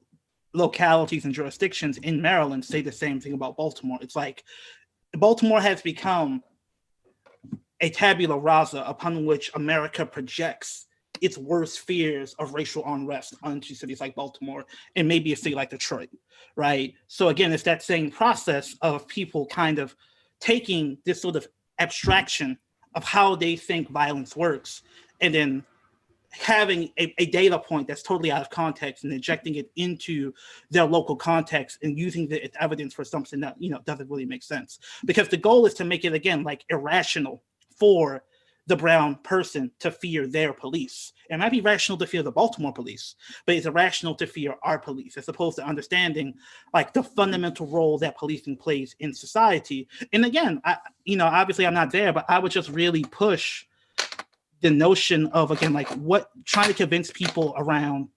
localities and jurisdictions in Maryland say the same thing about Baltimore. It's like Baltimore has become a tabula rasa upon which America projects its worst fears of racial unrest onto cities like Baltimore and maybe a city like Detroit, right? So again, it's that same process of people kind of taking this sort of abstraction of how they think violence works, and then having a data point that's totally out of context and injecting it into their local context and using it as evidence for something that, you know, doesn't really make sense. Because the goal is to make it, again, like irrational for the brown person to fear their police. It might be rational to fear the Baltimore police, but it's irrational to fear our police, as opposed to understanding like the fundamental role that policing plays in society. And again, you know, obviously I'm not there, but I would just really push the notion of, again, like trying to convince people around,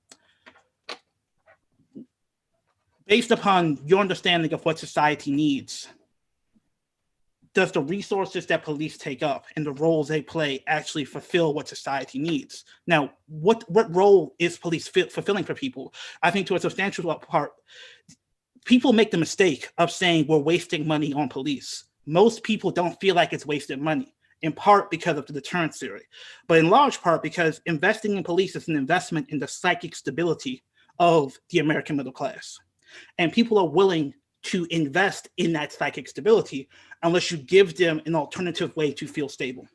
based upon your understanding of what society needs, does the resources that police take up and the roles they play actually fulfill what society needs? Now, what role is police fulfilling for people? I think to a substantial part, people make the mistake of saying we're wasting money on police. Most people don't feel like it's wasted money, in part because of the deterrence theory, but in large part because investing in police is an investment in the psychic stability of the American middle class. And people are willing to invest in that psychic stability unless you give them an alternative way to feel stable.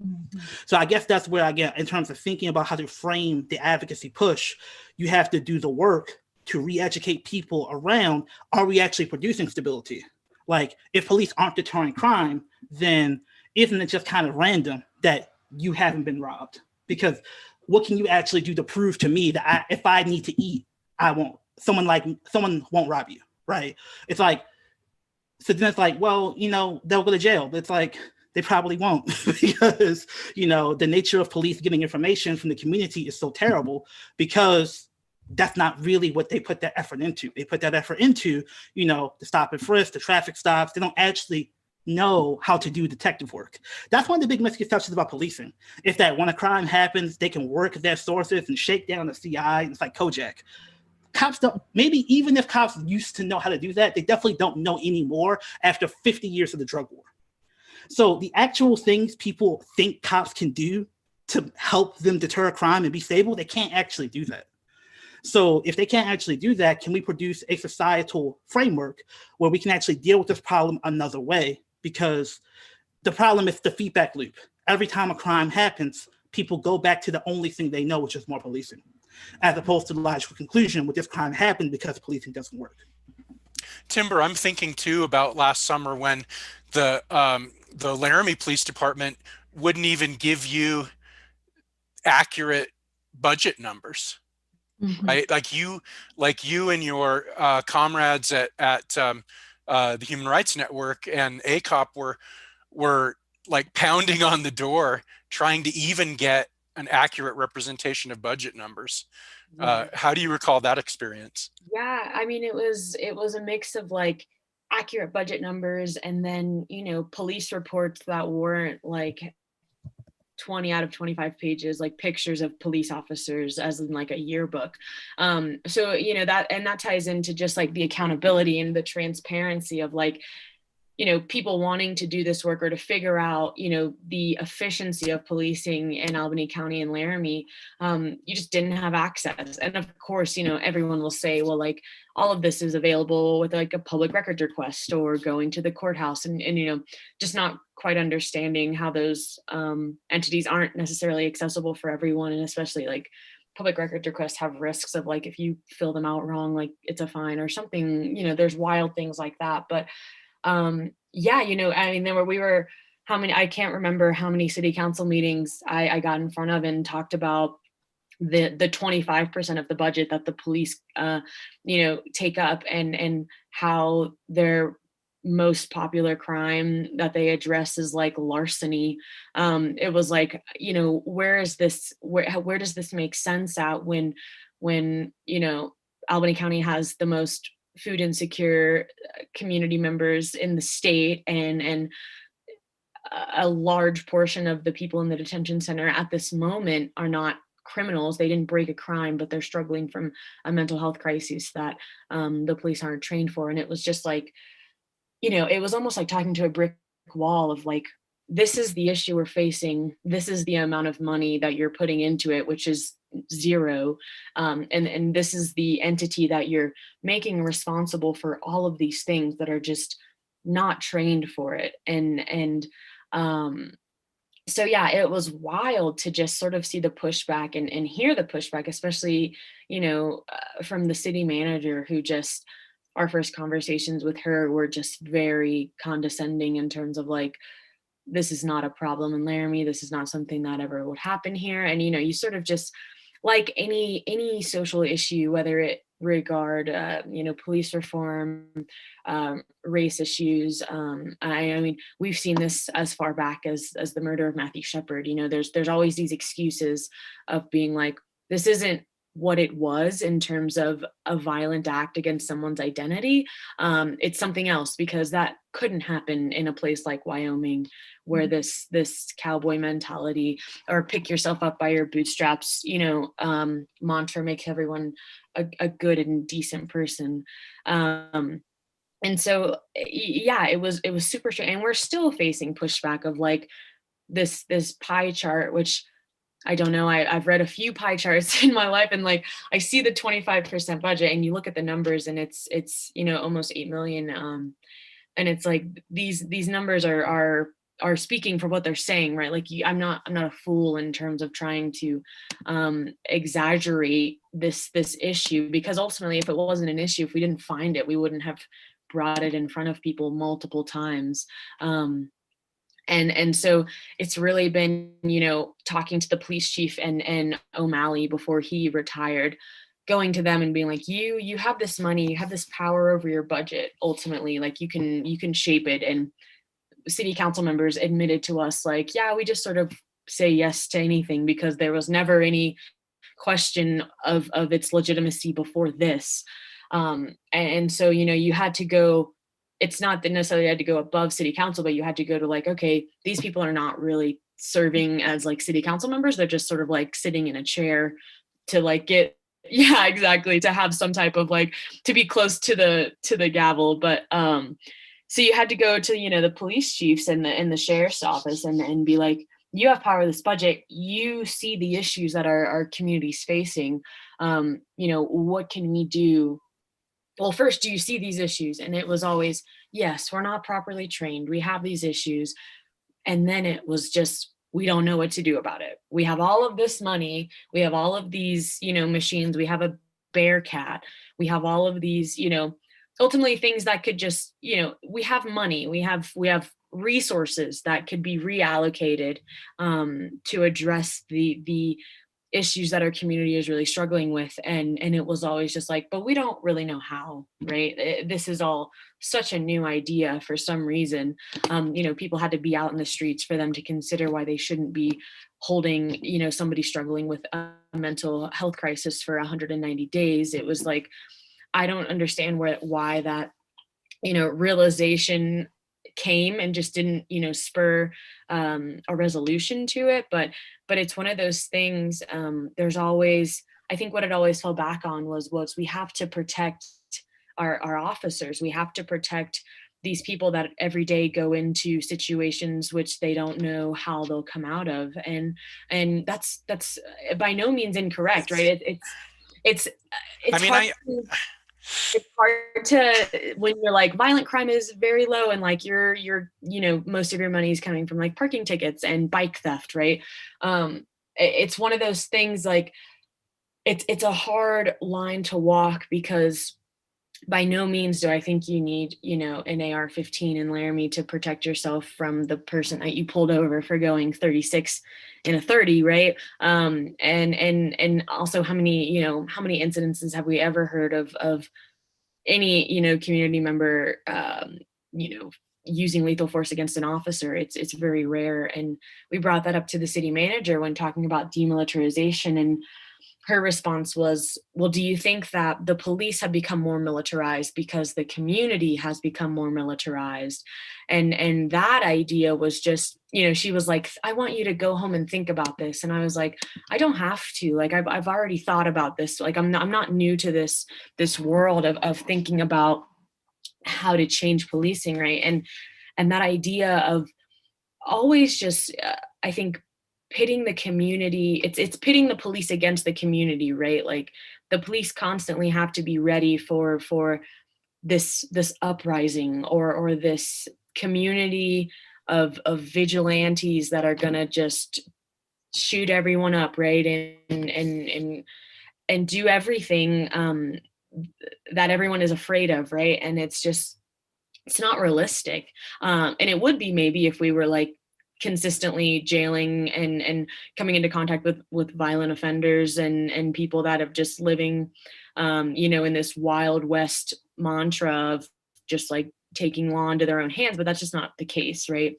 Mm-hmm. So I guess that's where I get, in terms of thinking about how to frame the advocacy push, you have to do the work to re-educate people around, are we actually producing stability? Like, if police aren't deterring crime, then isn't it just kind of random that you haven't been robbed? Because what can you actually do to prove to me that if I need to eat, I won't, someone won't rob you, right? It's like, so then it's like, well, you know, they'll go to jail. But it's like, they probably won't because, you know, the nature of police getting information from the community is so terrible, because that's not really what they put that effort into. They put that effort into, you know, the stop and frisk, the traffic stops. They don't actually know how to do detective work. That's one of the big misconceptions about policing, is that when a crime happens, they can work their sources and shake down the CI. And it's like Kojak. Cops don't, maybe even if cops used to know how to do that, they definitely don't know anymore after 50 years of the drug war. So the actual things people think cops can do to help them deter crime and be stable, they can't actually do that. So if they can't actually do that, can we produce a societal framework where we can actually deal with this problem another way? Because the problem is the feedback loop. Every time a crime happens, people go back to the only thing they know, which is more policing, as opposed to the logical conclusion, well, this crime happened because policing doesn't work. Timber, I'm thinking too about last summer when the Laramie Police Department wouldn't even give you accurate budget numbers. Mm-hmm. Right, like you and your comrades at the Human Rights Network and ACOP were like pounding on the door trying to even get an accurate representation of budget numbers. How do you recall that experience? Yeah, I mean, it was a mix of like accurate budget numbers and then, you know, police reports that weren't like 20 out of 25 pages, like pictures of police officers as in like a yearbook. So, you know, that ties into just like the accountability and the transparency of like, you know, people wanting to do this work or to figure out, you know, the efficiency of policing in Albany County and Laramie. You just didn't have access. And of course, you know, everyone will say, well, like all of this is available with like a public records request or going to the courthouse and you know, just not quite understanding how those entities aren't necessarily accessible for everyone. And especially like public records requests have risks of like, if you fill them out wrong, like it's a fine or something, you know, there's wild things like that. But yeah, you know, I mean, I can't remember how many city council meetings I got in front of and talked about the 25% of the budget that the police, you know, take up and how their most popular crime that they address is like larceny. It was like, you know, where does this make sense at when, you know, Albany County has the most food insecure community members in the state and a large portion of the people in the detention center at this moment are not criminals. They didn't break a crime, but they're struggling from a mental health crisis that the police aren't trained for. And it was just like, you know, it was almost like talking to a brick wall of like, this is the issue we're facing. This is the amount of money that you're putting into it, which is zero. And this is the entity that you're making responsible for all of these things that are just not trained for it. And so yeah, it was wild to just sort of see the pushback and hear the pushback, especially, from the city manager, who just, our first conversations with her were just very condescending in terms of like, this is not a problem in Laramie. This is not something that ever would happen here. And, you sort of just, like any social issue, whether it regard, police reform, race issues. I mean, we've seen this as far back as the murder of Matthew Shepard. There's always these excuses of being like, this isn't what it was in terms of a violent act against someone's identity. It's something else, because that couldn't happen in a place like Wyoming, where this cowboy mentality, or pick yourself up by your bootstraps, mantra makes everyone a good and decent person. And so, yeah, it was super strange. And we're still facing pushback of like this pie chart, which I don't know. I've read a few pie charts in my life, and like I see the 25% budget, and you look at the numbers, and it's almost 8 million. And it's like these numbers are speaking for what they're saying, right? Like, I'm not a fool in terms of trying to exaggerate this issue, because ultimately, if it wasn't an issue, if we didn't find it, we wouldn't have brought it in front of people multiple times. And so it's really been, talking to the police chief and O'Malley before he retired, going to them and being like, you have this money, you have this power over your budget. Ultimately, like you can shape it. And city council members admitted to us, like, yeah, we just sort of say yes to anything, because there was never question of its legitimacy before this. And so, you had to go, it's not that necessarily you had to go above city council, but you had to go to like, okay, these people are not really serving as like city council members. They're just sort of like sitting in a chair to like get, yeah, exactly, to have some type of like, to be close to the gavel. But so you had to go to, the police chiefs and the sheriff's office and be like, you have power of this budget. You see the issues that our community's facing. What can we do? Well, first, do you see these issues? And it was always, yes, we're not properly trained. We have these issues. And then it was just, we don't know what to do about it. We have all of this money. We have all of these, machines. We have a Bearcat. We have all of these, ultimately things that could just, we have money. We have resources that could be reallocated to address the issues that our community is really struggling with. And it was always just like, but we don't really know how, right? This is all such a new idea for some reason. People had to be out in the streets for them to consider why they shouldn't be holding, somebody struggling with a mental health crisis for 190 days. It was like, I don't understand why that, realization came and just didn't, spur a resolution to it. But it's one of those things. There's always, I think what it always fell back on was we have to protect our officers. We have to protect these people that every day go into situations which they don't know how they'll come out of. And that's by no means incorrect, right? It's I mean, hard it's hard to, when you're like, violent crime is very low, and like you're most of your money is coming from like parking tickets and bike theft, right? It's one of those things, like it's a hard line to walk, because by no means do I think you need, an AR-15 in Laramie to protect yourself from the person that you pulled over for going 36 in a 30, right? And also, how many incidences have we ever heard of any, community member, using lethal force against an officer? It's very rare. And we brought that up to the city manager when talking about demilitarization, and her response was, well, do you think that the police have become more militarized because the community has become more militarized? And that idea was just, she was like, I want you to go home and think about this. And I was like, I don't have to, like, I've already thought about this. Like, I'm not new to this world of thinking about how to change policing, right? And that idea of always just, I think, pitting the community, it's pitting the police against the community, right? Like, the police constantly have to be ready for this uprising or this community of vigilantes that are gonna just shoot everyone up, right? And do everything that everyone is afraid of, right? And it's not realistic. And it would be maybe if we were like consistently jailing and coming into contact with violent offenders and people that have just living, in this Wild West mantra of just like taking law into their own hands, but that's just not the case, right?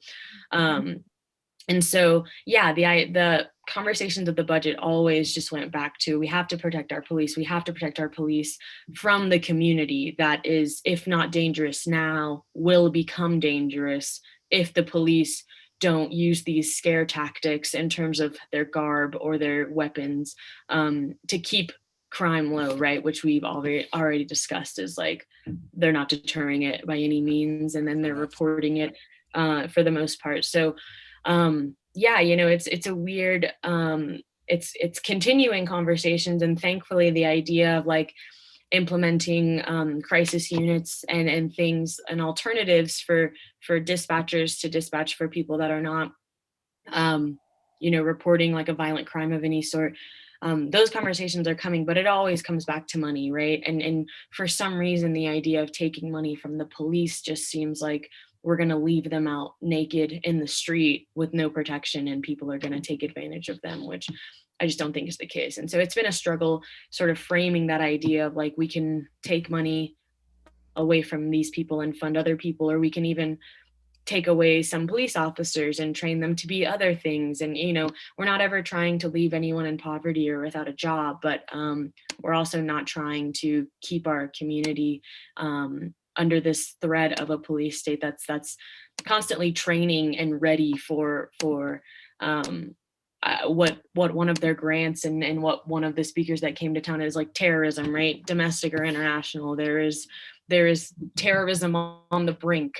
And so, yeah, the conversations of the budget always just went back to, we have to protect our police. We have to protect our police from the community that is, if not dangerous now, will become dangerous if the police don't use these scare tactics in terms of their garb or their weapons to keep crime low, right? Which we've already discussed is like, they're not deterring it by any means, and then they're reporting it for the most part. So, yeah, it's a weird, it's continuing conversations, and thankfully the idea of like implementing crisis units and things and alternatives for dispatchers to dispatch for people that are not, reporting like a violent crime of any sort. Those conversations are coming, but it always comes back to money, right? And for some reason, the idea of taking money from the police just seems like we're going to leave them out naked in the street with no protection, and people are going to take advantage of them, which I just don't think is the case. And so it's been a struggle sort of framing that idea of like, we can take money away from these people and fund other people, or we can even take away some police officers and train them to be other things. And, we're not ever trying to leave anyone in poverty or without a job, but we're also not trying to keep our community under this threat of a police state that's constantly training and ready for what one of their grants and what one of the speakers that came to town is like terrorism, right? Domestic or international. There is terrorism on the brink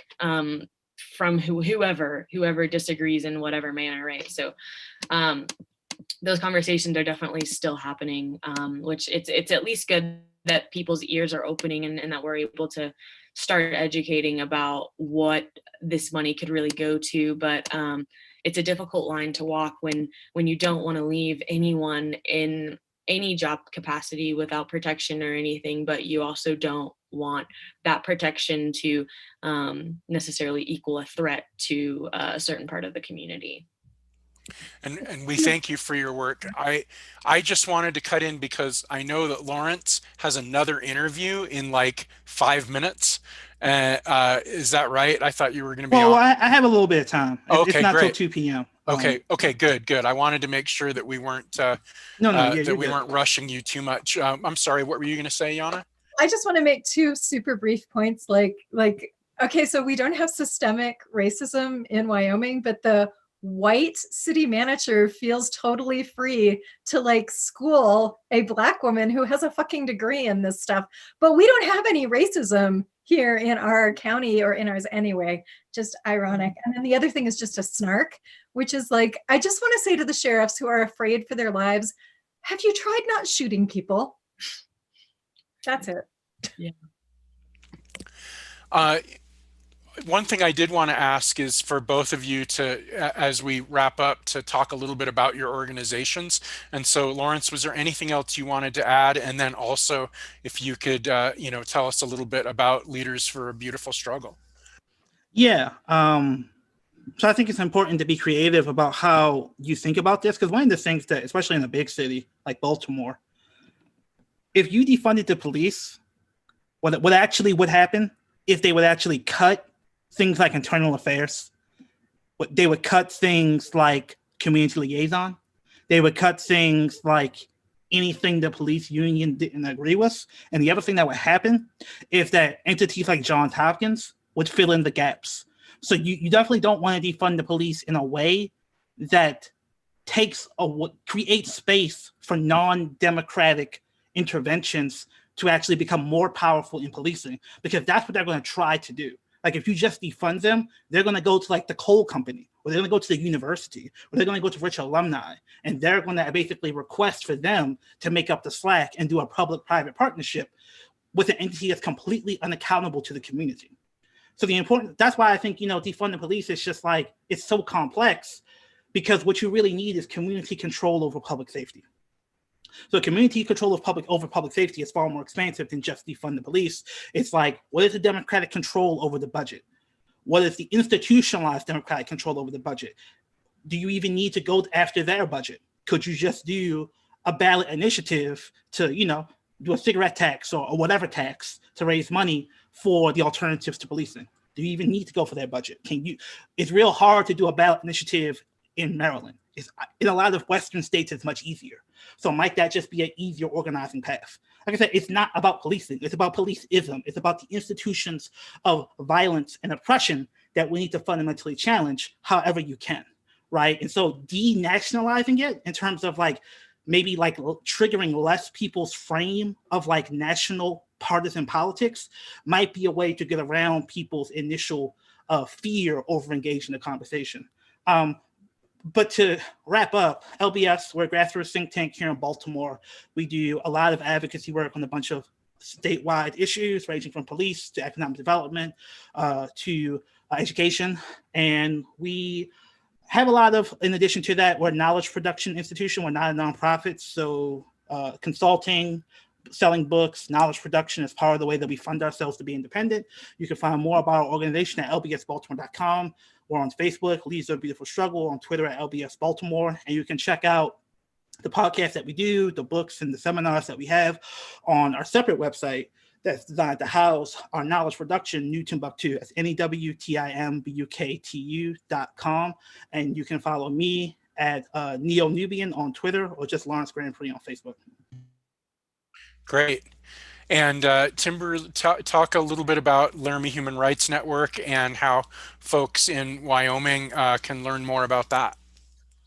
from whoever disagrees in whatever manner, right? So those conversations are definitely still happening, which it's at least good that people's ears are opening and that we're able to start educating about what this money could really go to. But it's a difficult line to walk when you don't want to leave anyone in any job capacity without protection or anything, but you also don't want that protection to necessarily equal a threat to a certain part of the community. And we thank you for your work. I just wanted to cut in because I know that Lawrence has another interview in like 5 minutes. Is that right? I thought you were going to be Well, on. I have a little bit of time. Okay, it's not great. till 2 p.m. Okay, good. I wanted to make sure that we weren't weren't rushing you too much. I'm sorry. What were you going to say, Yana? I just want to make two super brief points. Okay, so we don't have systemic racism in Wyoming, but the white city manager feels totally free to like school a Black woman who has a fucking degree in this stuff. But we don't have any racism here in our county or in ours anyway. Just ironic. And then the other thing is just a snark, which is like, I just want to say to the sheriffs who are afraid for their lives, have you tried not shooting people? That's it. Yeah. One thing I did want to ask is for both of you to, as we wrap up, to talk a little bit about your organizations. And so, Lawrence, was there anything else you wanted to add? And then also, if you could, tell us a little bit about Leaders for a Beautiful Struggle. Yeah. So I think it's important to be creative about how you think about this, because one of the things that, especially in a big city like Baltimore, if you defunded the police, what actually would happen if they would actually cut things like internal affairs? They would cut things like community liaison. They would cut things like anything the police union didn't agree with. And the other thing that would happen is that entities like Johns Hopkins would fill in the gaps. So you definitely don't want to defund the police in a way that creates space for non-democratic interventions to actually become more powerful in policing, because that's what they're going to try to do. Like if you just defund them, they're going to go to like the coal company, or they're going to go to the university, or they're going to go to rich alumni, and they're going to basically request for them to make up the slack and do a public-private partnership with an entity that's completely unaccountable to the community. So that's why I think, defund the police is just like, it's so complex, because what you really need is community control over public safety. So community control of public safety is far more expansive than just defund the police. It's like, what is the democratic control over the budget? What is the institutionalized democratic control over the budget? Do you even need to go after their budget? Could you just do a ballot initiative to, do a cigarette tax or whatever tax to raise money for the alternatives to policing? Do you even need to go for their budget? It's real hard to do a ballot initiative in Maryland. In a lot of Western states, it's much easier. So might that just be an easier organizing path? Like I said, it's not about policing. It's about policeism. It's about the institutions of violence and oppression that we need to fundamentally challenge however you can, right? And so denationalizing it in terms of maybe triggering less people's frame of national partisan politics might be a way to get around people's initial fear over engaging the conversation. But to wrap up, LBS, we're a grassroots think tank here in Baltimore. We do a lot of advocacy work on a bunch of statewide issues, ranging from police to economic development to education. And we have a lot of, in addition to that, we're a knowledge production institution. We're not a nonprofit. So consulting, selling books, knowledge production is part of the way that we fund ourselves to be independent. You can find more about our organization at lbsbaltimore.com. We're on Facebook, Leads of a Beautiful Struggle, on Twitter at LBS Baltimore. And you can check out the podcasts that we do, the books and the seminars that we have on our separate website that's designed to house our knowledge production, New Timbuktu. That's NEWTIMBUKTU.com. And you can follow me at Neo-Nubian on Twitter, or just Lawrence Grandpre on Facebook. Great. And Timber, talk a little bit about Laramie Human Rights Network and how folks in Wyoming can learn more about that.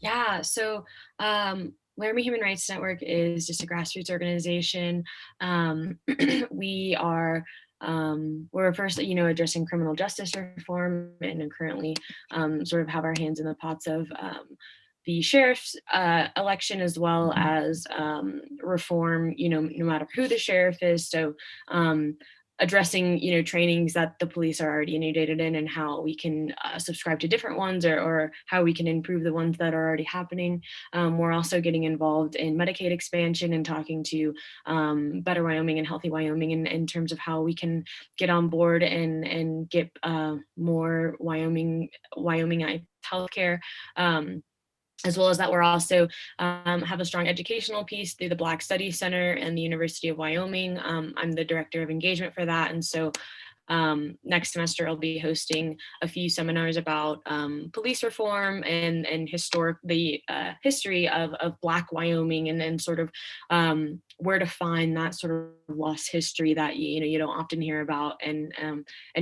Yeah, so Laramie Human Rights Network is just a grassroots organization. We're first, addressing criminal justice reform, and currently sort of have our hands in the pots of the sheriff's election, as well as reform, no matter who the sheriff is. So addressing, trainings that the police are already inundated in, and how we can subscribe to different ones, or how we can improve the ones that are already happening. We're also getting involved in Medicaid expansion and talking to Better Wyoming and Healthy Wyoming in terms of how we can get on board and get more Wyomingite healthcare. As well as that, we're also have a strong educational piece through the Black Studies Center and the University of Wyoming. I'm the director of engagement for that. And so next semester, I'll be hosting a few seminars about police reform and the history of Black Wyoming, and then sort of where to find that sort of lost history that you don't often hear about, and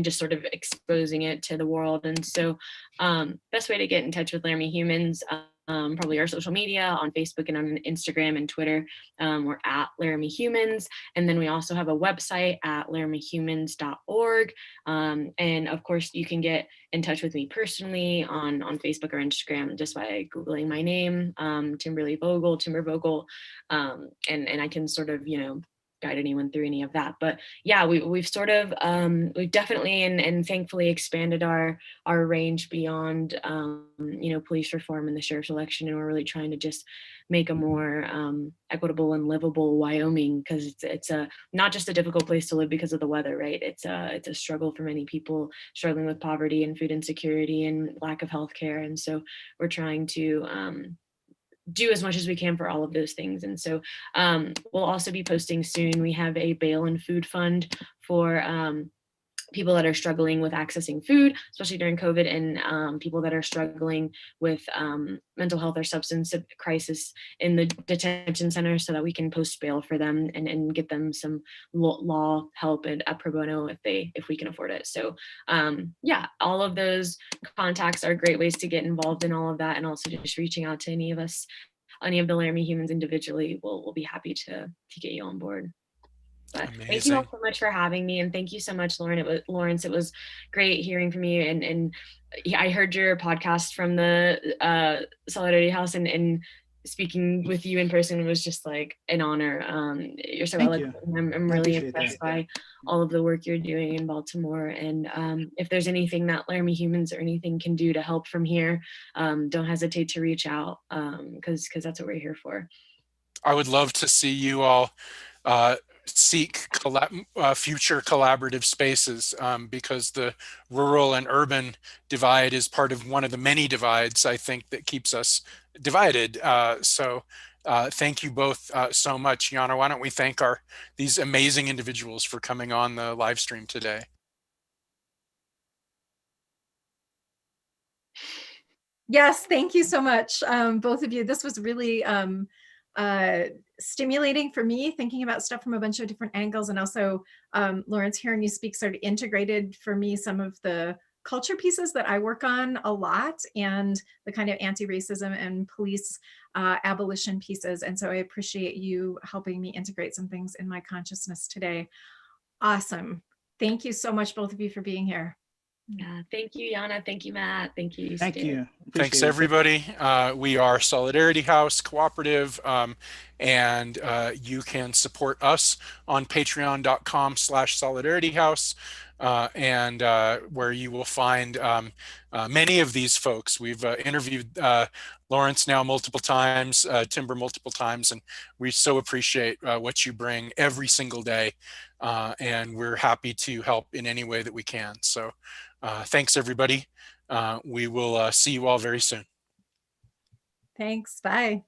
just sort of exposing it to the world. And so best way to get in touch with Laramie Humans, probably our social media on Facebook and on Instagram and Twitter. We're at Laramie Humans. And then we also have a website at laramiehumans.org. And of course, you can get in touch with me personally on Facebook or Instagram just by Googling my name, Timber Vogel. And I can sort of, guide anyone through any of that. But yeah, we've sort of we've definitely and thankfully expanded our range beyond police reform and the sheriff's election, and we're really trying to just make a more equitable and livable Wyoming, because it's a not just a difficult place to live because of the weather, right? It's a struggle for many people struggling with poverty and food insecurity and lack of health care. And so we're trying to do as much as we can for all of those things. And so we'll also be posting soon. We have a bail and food fund for people that are struggling with accessing food, especially during COVID, and people that are struggling with mental health or substance crisis in the detention center, so that we can post bail for them and get them some law help and pro bono if we can afford it. So yeah, all of those contacts are great ways to get involved in all of that, and also just reaching out to any of the Laramie Humans individually. We'll be happy to get you on board. But thank you all so much for having me, and thank you so much, Lawrence. It was great hearing from you, and I heard your podcast from the Solidarity House, and speaking with you in person was just like an honor. You're so Thank eloquent. you. I'm I really appreciate impressed that. by all of the work you're doing in Baltimore. And if there's anything that Laramie Humans or anything can do to help from here, don't hesitate to reach out, because that's what we're here for. I would love to see you all seek future collaborative spaces, because the rural and urban divide is part of one of the many divides, I think, that keeps us divided. So thank you both so much. Yana, why don't we thank these amazing individuals for coming on the live stream today. Yes, thank you so much, both of you. This was really stimulating for me, thinking about stuff from a bunch of different angles. And also, Lawrence, hearing you speak sort of integrated for me some of the culture pieces that I work on a lot, and the kind of anti-racism and police abolition pieces. And so I appreciate you helping me integrate some things in my consciousness today. Awesome. Thank you so much, both of you, for being here. Yeah, thank you, Yana. Thank you, Matt. Thank you, Thank Stu. you. Thanks, Appreciate it. everybody. We are Solidarity House Cooperative, and you can support us on patreon.com/solidarityhouse, and where you will find many of these folks. We've interviewed Lawrence now multiple times, Timber multiple times, and we so appreciate what you bring every single day, and we're happy to help in any way that we can. So thanks, everybody. We will see you all very soon. Thanks. Bye.